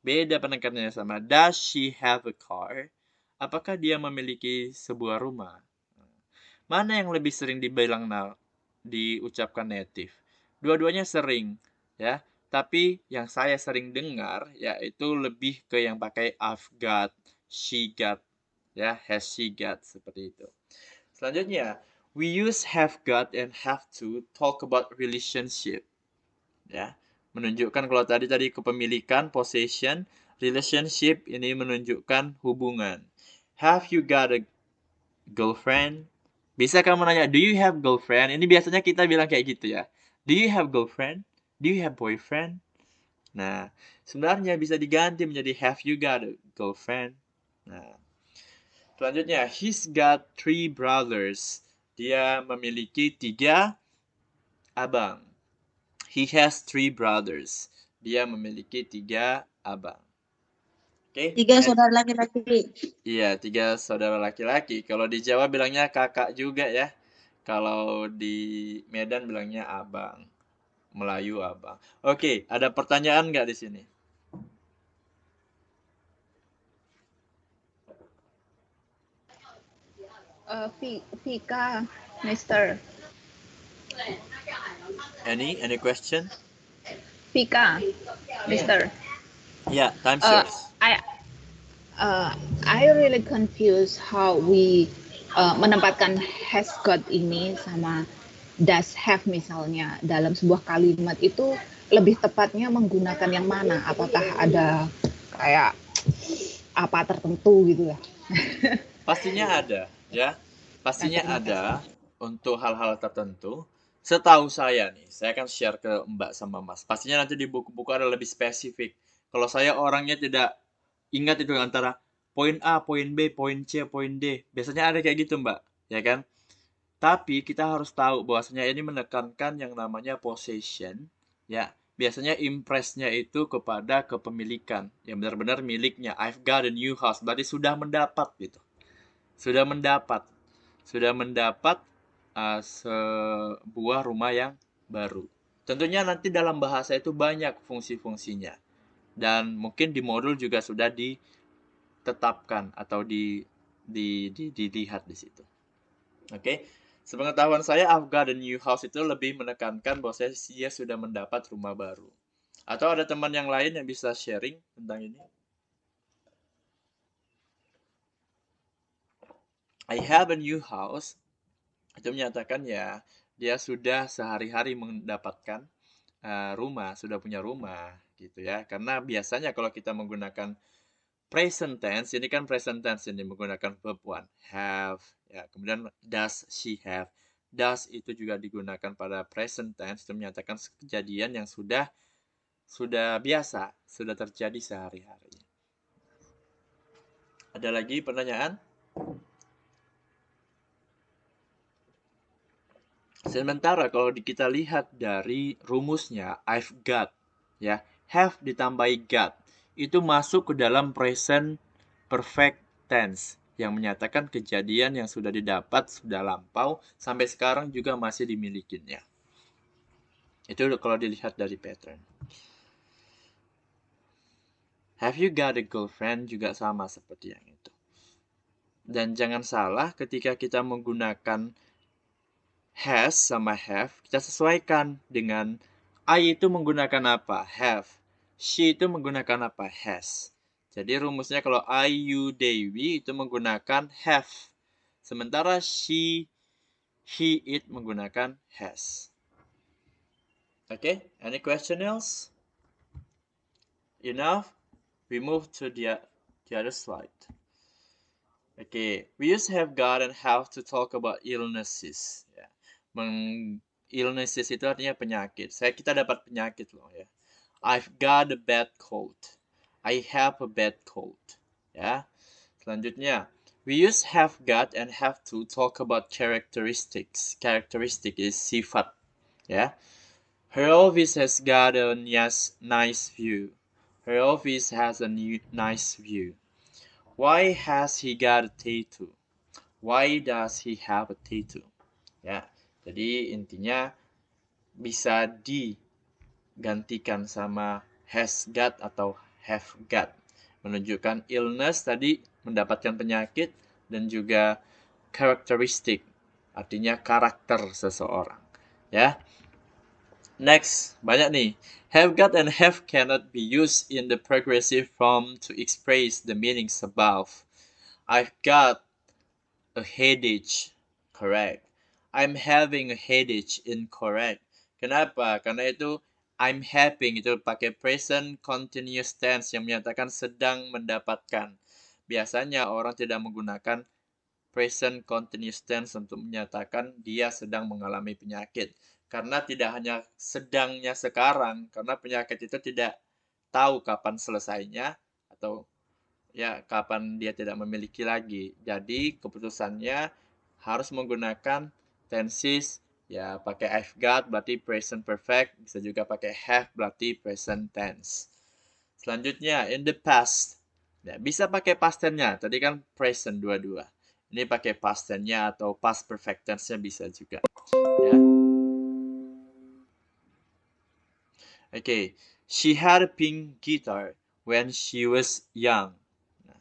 Beda penekanannya sama. Does she have a car? Apakah dia memiliki sebuah rumah? Mana yang lebih sering diucapkan native? Dua-duanya sering, ya. Tapi yang saya sering dengar yaitu lebih ke yang pakai I've got, she got, ya, has she got, seperti itu. Selanjutnya, we use have got and have to talk about relationship. Ya, menunjukkan kalau tadi kepemilikan, possession, relationship ini menunjukkan hubungan. Have you got a girlfriend? Bisa kamu nanya, do you have girlfriend? Ini biasanya kita bilang kayak gitu ya. Do you have girlfriend? Do you have boyfriend? Nah, sebenarnya bisa diganti menjadi have you got a girlfriend? Nah, selanjutnya, he's got 3 brothers. Dia memiliki 3 abang. He has 3 brothers. Dia memiliki 3 abang. Oke. 3 saudara laki-laki. Iya, 3 saudara laki-laki. Kalau di Jawa bilangnya kakak juga ya. Kalau di Medan bilangnya abang. Melayu abang. Oke, ada pertanyaan nggak di sini? Vika, Mister. Any question? Vika, Mister. Yeah, time's yours. I really confused how we menempatkan has got ini sama does have misalnya dalam sebuah kalimat itu lebih tepatnya menggunakan yang mana? Apakah ada kayak apa tertentu gitu ya? Pastinya ada, ya. Pastinya ada untuk hal-hal tertentu. Setahu saya nih, saya akan share ke Mbak sama Mas. Pastinya nanti di buku-buku ada lebih spesifik. Kalau saya orangnya tidak ingat itu antara poin A, poin B, poin C, poin D. Biasanya ada kayak gitu, Mbak, ya kan? Tapi kita harus tahu bahwasanya ini menekankan yang namanya possession, ya. Biasanya impress-nya itu kepada kepemilikan, yang benar-benar miliknya. I've got a new house, berarti sudah mendapat gitu. Sudah mendapat sebuah rumah yang baru. Tentunya nanti dalam bahasa itu banyak fungsi-fungsinya. Dan mungkin di modul juga sudah ditetapkan atau dilihat di situ. Oke. Sepengetahuan saya, I've got a new house itu lebih menekankan bahwa dia sudah mendapat rumah baru. Atau ada teman yang lain yang bisa sharing tentang ini? I have a new house. Itu menyatakan ya, dia sudah sehari-hari mendapatkan rumah, sudah punya rumah gitu ya. Karena biasanya kalau kita menggunakan present tense, ini kan present tense ini menggunakan verb one, have, ya. Kemudian does she have? Does itu juga digunakan pada present tense, itu menyatakan kejadian yang sudah biasa, sudah terjadi sehari-hari. Ada lagi pertanyaan? Sementara kalau kita lihat dari rumusnya, I've got, ya, have ditambahi got, itu masuk ke dalam present perfect tense, yang menyatakan kejadian yang sudah didapat, sudah lampau, sampai sekarang juga masih dimilikinya. Itu kalau dilihat dari pattern. Have you got a girlfriend juga sama seperti yang itu. Dan jangan salah ketika kita menggunakan has sama have, kita sesuaikan dengan I itu menggunakan apa? Have. She itu menggunakan apa? Has. Jadi rumusnya kalau I, you, they, we itu menggunakan have. Sementara she, he, it menggunakan has. Okay, any question else? Enough? We move to the other slide. Okay, we use have got and have to talk about illnesses. Yeah. Illnesses itu artinya penyakit. Kita dapat penyakit loh ya. I've got a bad cold. I have a bad cold. Ya. Selanjutnya, we use have got and have to talk about characteristics. Characteristic is sifat. Ya. Her office has got a nice view. Her office has a nice view. Why has he got a tattoo? Why does he have a tattoo? Ya. Jadi intinya bisa digantikan sama has got atau have got. Menunjukkan illness tadi mendapatkan penyakit dan juga characteristic artinya karakter seseorang. Ya. Next, banyak nih. Have got and have cannot be used in the progressive form to express the meanings above. I've got a headache. Correct. I'm having a headache, incorrect. Kenapa? Karena itu I'm having itu pakai present continuous tense yang menyatakan sedang mendapatkan. Biasanya orang tidak menggunakan present continuous tense untuk menyatakan dia sedang mengalami penyakit. Karena tidak hanya sedangnya sekarang, karena penyakit itu tidak tahu kapan selesainya atau ya kapan dia tidak memiliki lagi. Jadi keputusannya harus menggunakan tenses ya pakai I've got berarti present perfect, bisa juga pakai have berarti present tense. Selanjutnya in the past Ya, bisa pakai past tense-nya. Tadi kan present dua-dua. Ini pakai past tense-nya atau past perfect tense-nya bisa juga. Ya. Okay. She had a pink guitar when she was young. Nah,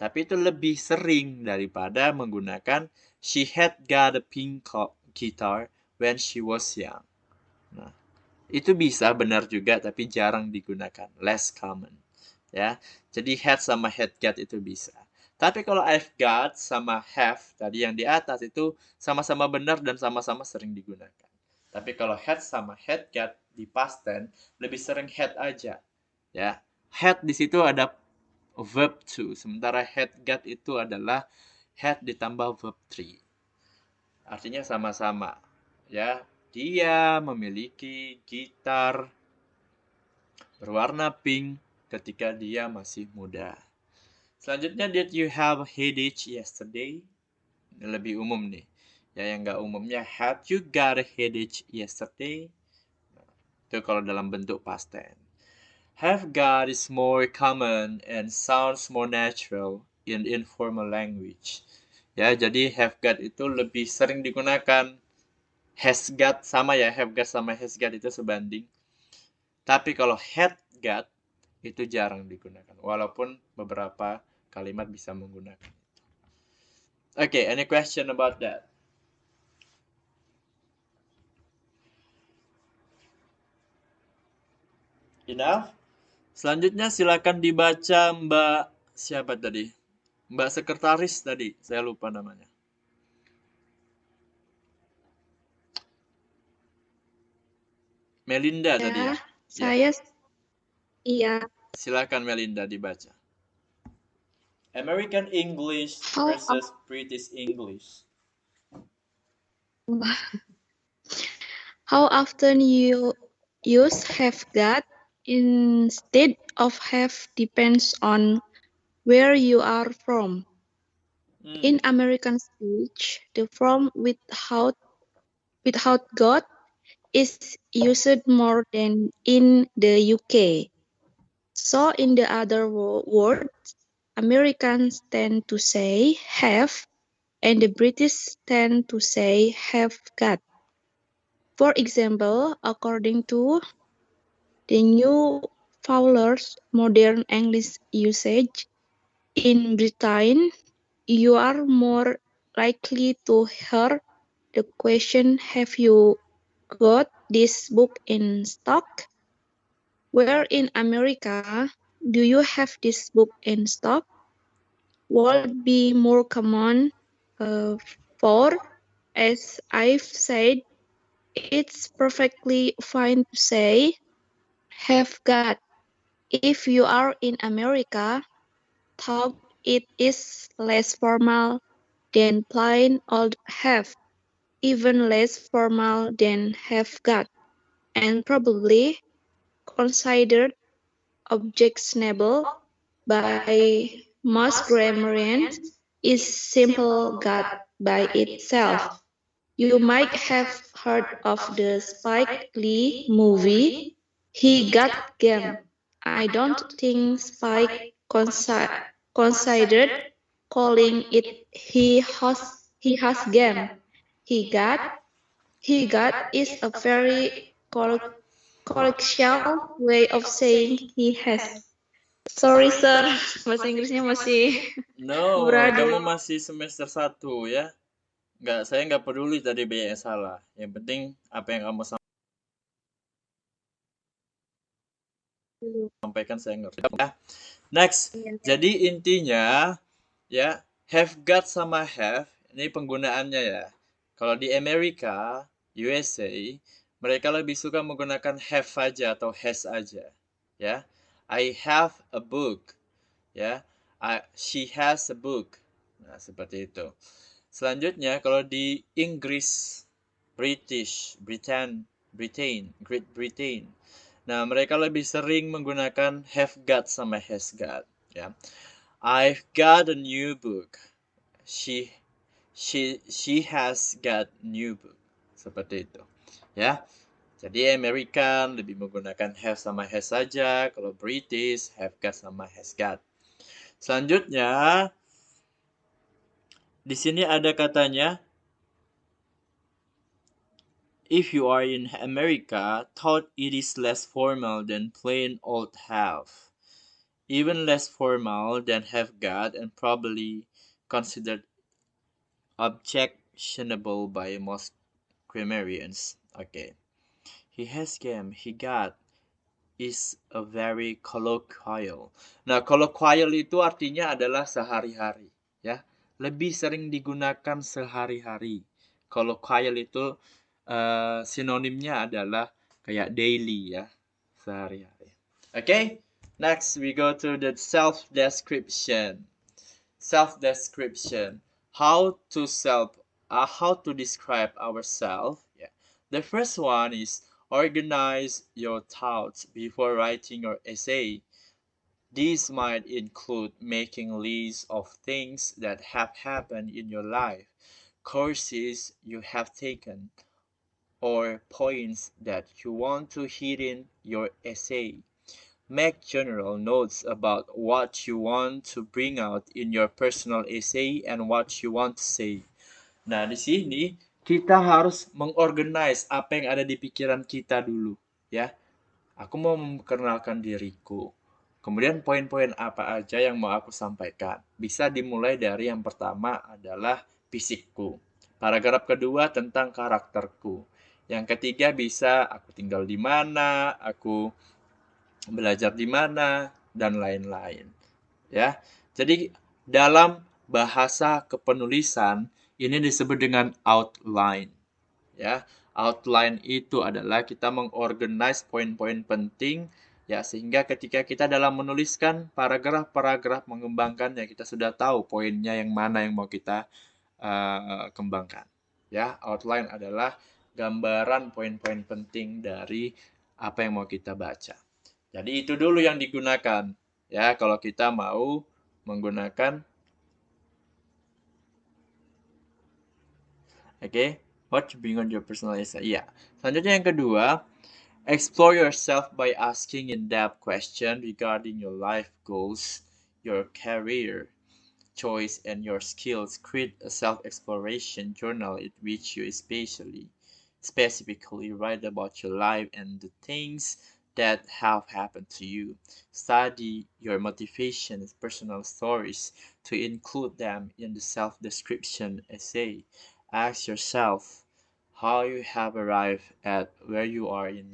tapi itu lebih sering daripada menggunakan she had got a pink guitar when she was young. Nah, itu bisa benar juga tapi jarang digunakan, less common. Ya. Jadi had sama had got itu bisa. Tapi kalau I've got sama have tadi yang di atas itu sama-sama benar dan sama-sama sering digunakan. Tapi kalau had sama had got di past tense lebih sering had aja. Ya. Had di situ ada verb to, sementara had got itu adalah had ditambah verb 3. Artinya sama-sama. Ya, dia memiliki gitar berwarna pink ketika dia masih muda. Selanjutnya, did you have a headache yesterday? Ini lebih umum nih. Ya, yang nggak umumnya, had you got a headache yesterday? Nah, itu kalau dalam bentuk past tense. Have got is more common and sounds more natural in informal language. Ya, jadi have got itu lebih sering digunakan. Has got sama ya, have got sama has got itu sebanding. Tapi kalau had got itu jarang digunakan, walaupun beberapa kalimat bisa menggunakan itu. Okay, any question about that? Enough? Selanjutnya silakan dibaca Mbak siapa tadi? Mbak sekretaris tadi, saya lupa namanya. Melinda tadi ya? Saya iya. Silakan Melinda dibaca. American English versus British English. How often you use have got instead of have depends on where you are from. In American speech, the form without got is used more than in the UK. So in the other words, Americans tend to say have, and the British tend to say have got. For example, according to the New Fowler's modern English usage, in Britain, you are more likely to hear the question, have you got this book in stock? Where in America, do you have this book in stock? Would be more common for, as I've said, it's perfectly fine to say, have got. If you are in America, thought it is less formal than plain old have, even less formal than have got, and probably considered objectionable by most grammarians is simple got by itself. You might have heard of the Spike Lee movie, He Got Game. I don't think Spike considered calling it He Has Game. He got is a very colloquial way of saying he has. Sorry sir, bahasa Inggrisnya masih No, beradu. kamu masih semester 1 ya. Saya nggak peduli tadi B-nya salah. Yang penting apa yang kamu sampaikan saya ngerti. Ya. Next, jadi intinya ya have got sama have ini penggunaannya ya. Kalau di Amerika, USA, mereka lebih suka menggunakan have aja atau has aja. Ya, I have a book. Ya, she has a book. Nah, seperti itu. Selanjutnya, kalau di Inggris, British, Britain, Great Britain. Nah, mereka lebih sering menggunakan have got sama has got. Ya, I've got a new book. She has got new book. Seperti itu. Ya. Jadi American lebih menggunakan have sama has saja, kalau British have got sama has got. Selanjutnya, di sini ada katanya, if you are in America, thought it is less formal than plain old have. Even less formal than have got and probably considered objectionable by most grammarians. Okay. He has game, he got is a very colloquial. Nah, colloquial itu artinya adalah sehari-hari, ya. Lebih sering digunakan sehari-hari. Colloquial itu sinonimnya adalah kayak daily, ya, sehari-hari. Okay, next we go to the self-description. Self-description. How to describe ourselves. Yeah. The first one is organize your thoughts before writing your essay. These might include making lists of things that have happened in your life, courses you have taken, or points that you want to hit in your essay. Make general notes about what you want to bring out in your personal essay and what you want to say. Nah, di sini kita harus mengorganize apa yang ada di pikiran kita dulu, ya. Aku mau memperkenalkan diriku. Kemudian poin-poin apa aja yang mau aku sampaikan. Bisa dimulai dari yang pertama adalah fisikku. Paragraf kedua tentang karakterku. Yang ketiga bisa aku tinggal di mana, aku belajar di mana, dan lain-lain. Ya. Jadi dalam bahasa kepenulisan ini disebut dengan outline. Ya, outline itu adalah kita mengorganize poin-poin penting ya, sehingga ketika kita dalam menuliskan paragraf-paragraf mengembangkannya, kita sudah tahu poinnya yang mana yang mau kita kembangkan. Ya, outline adalah gambaran poin-poin penting dari apa yang mau kita baca. Jadi itu dulu yang digunakan ya kalau kita mau menggunakan what you bring on your personal essay. Ya. Selanjutnya yang kedua, explore yourself by asking in-depth questions regarding your life goals, your career choice, and your skills. Create a self-exploration journal in which you specifically write about your life and the things that have happened to you. Study your motivations, personal stories to include them in the self-description essay. Ask yourself how you have arrived at where you are in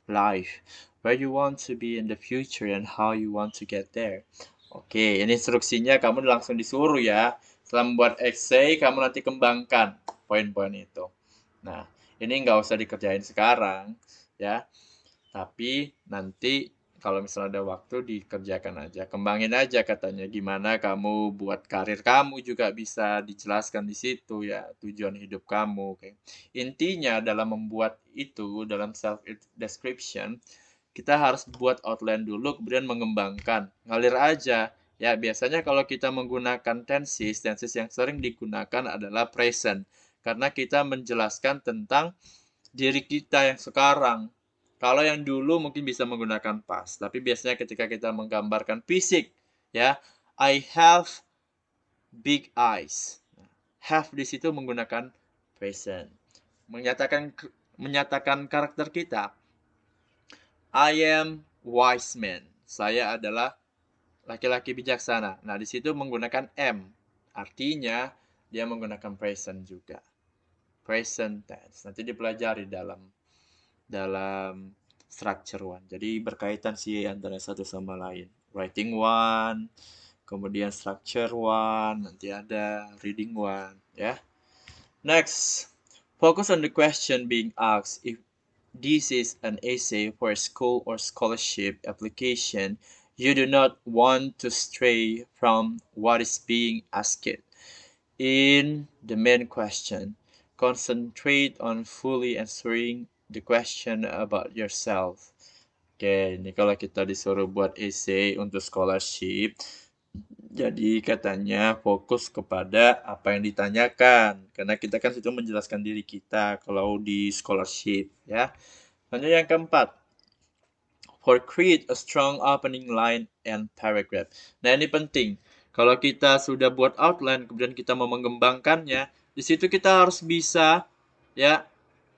life, where you want to be in the future, and how you want to get there. Oke, ini instruksinya kamu langsung disuruh ya. Setelah membuat essay, kamu nanti kembangkan poin-poin itu. Nah, ini nggak usah dikerjain sekarang ya. Tapi nanti kalau misalnya ada waktu dikerjakan aja. Kembangin aja katanya gimana kamu buat karir kamu juga bisa dijelaskan di situ ya. Tujuan hidup kamu. Okay. Intinya dalam membuat itu, dalam self-description, kita harus buat outline dulu, kemudian mengembangkan. Ngalir aja. Ya, biasanya kalau kita menggunakan tenses yang sering digunakan adalah present. Karena kita menjelaskan tentang diri kita yang sekarang. Kalau yang dulu mungkin bisa menggunakan past, tapi biasanya ketika kita menggambarkan fisik, ya, I have big eyes. Have di situ menggunakan present. Menyatakan karakter kita. I am wise man. Saya adalah laki-laki bijaksana. Nah, di situ menggunakan am. Artinya dia menggunakan present juga. Present tense. Nanti dipelajari dalam structure one. Jadi berkaitan sih antara satu sama lain. Writing one, kemudian structure one, nanti ada reading one, ya. Next, focus on the question being asked. If this is an essay for a school or scholarship application, you do not want to stray from what is being asked. In the main question, concentrate on fully answering the question about yourself. Oke, ini kalau kita disuruh buat essay untuk scholarship, jadi katanya fokus kepada apa yang ditanyakan. Karena kita kan situ menjelaskan diri kita kalau di scholarship, ya. Selanjutnya yang keempat, For create a strong opening line and paragraph. Nah, ini penting. Kalau kita sudah buat outline, kemudian kita mau mengembangkannya, di situ kita harus bisa ya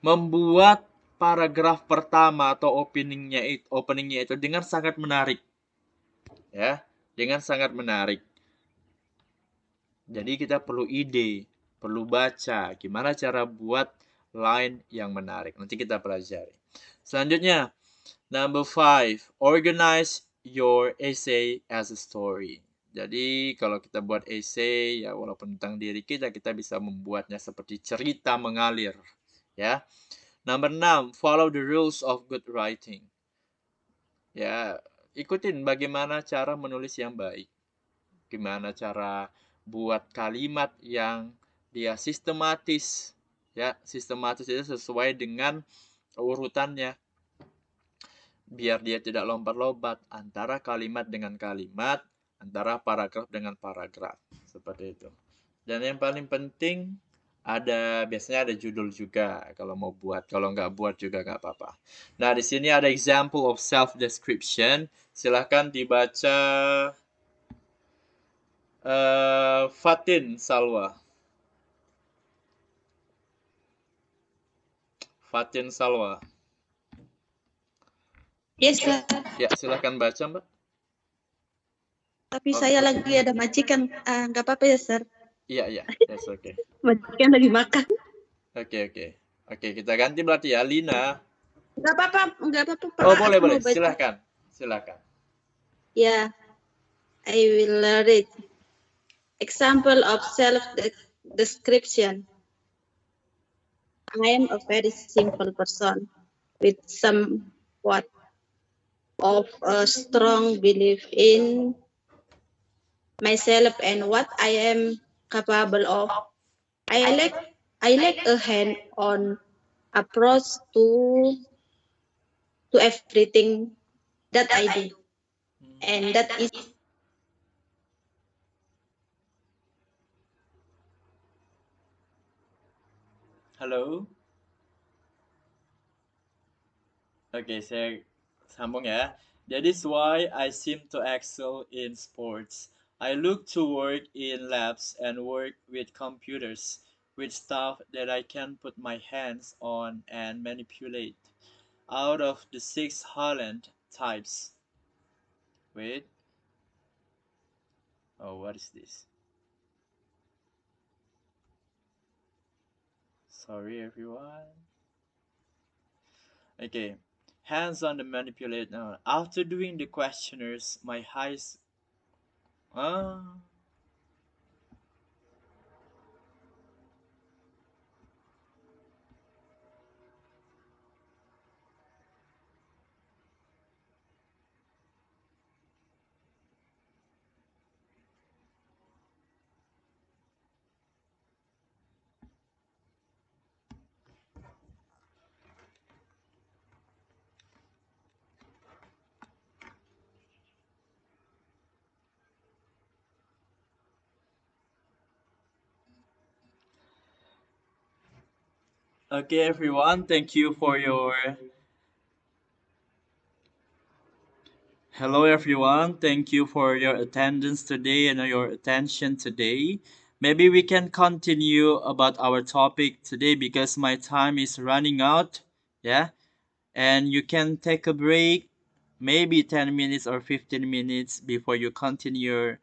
membuat paragraf pertama atau openingnya itu dengan sangat menarik. Ya, dengan sangat menarik. Jadi kita perlu ide, perlu baca gimana cara buat line yang menarik. Nanti kita pelajari. Selanjutnya, number 5, organize your essay as a story. Jadi kalau kita buat essay ya walaupun tentang diri kita bisa membuatnya seperti cerita mengalir, ya. Number 6, follow the rules of good writing. Ya, ikutin bagaimana cara menulis yang baik. Gimana cara buat kalimat yang dia sistematis. Ya, sistematis itu sesuai dengan urutannya. Biar dia tidak lompat-lompat antara kalimat dengan kalimat, antara paragraf dengan paragraf. Seperti itu. Dan yang paling penting biasanya ada judul juga kalau mau buat. Kalau nggak buat juga nggak apa-apa. Nah, di sini ada example of self-description. Silahkan dibaca Fatin Salwa. Fatin Salwa. Yes, Pak. Ya, silahkan baca, Mbak. Tapi saya lagi ada majikan. Nggak apa-apa ya, Sir? Iya, that's okay. Majikan lagi makan. Oke, kita ganti berarti ya, Lina. Nggak apa-apa, Pak. Oh, boleh. Silahkan. Yeah, I will read. Example of self-description. I am a very simple person with somewhat of a strong belief in myself and what I am capable of. I like a hand-on approach to everything that I do, and that is Halo. Oke, saya sambung ya. That is why I seem to excel in sports. I look to work in labs and work with computers, with stuff that I can put my hands on and manipulate. Out of the 6 Holland types. Wait. Oh, what is this? Sorry, everyone. Okay. Hands on the manipulate. After doing the questionnaires, my highest. Okay, everyone. Thank you for your. Hello, everyone. Thank you for your attendance today and your attention today. Maybe we can continue about our topic today because my time is running out. Yeah. And you can take a break, maybe 10 minutes or 15 minutes before you continue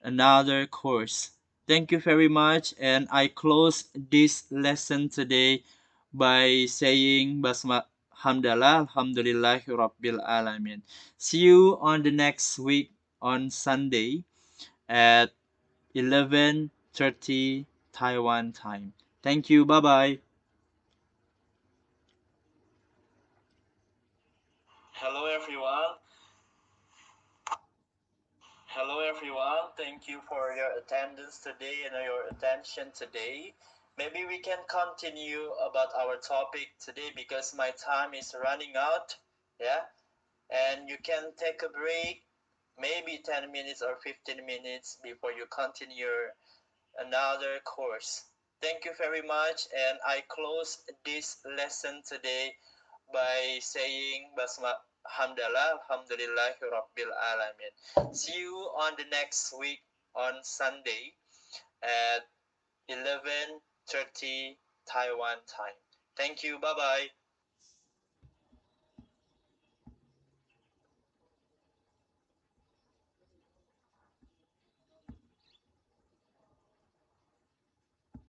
another course. Thank you very much. And I close this lesson today by saying Hamdalah, Alhamdulillahi Rabbil Alamin. See you on the next week on Sunday at 11:30 Taiwan time. Thank you. Bye-bye. Hello, everyone. Hello, everyone. Thank you for your attendance today and your attention today. Maybe we can continue about our topic today because my time is running out. Yeah. And you can take a break, maybe 10 minutes or 15 minutes before you continue another course. Thank you very much. And I close this lesson today by saying Alhamdulillah, Alhamdulillahirabbil alamin. See you on the next week on Sunday at 11:30 Taiwan time. Thank you. Bye bye.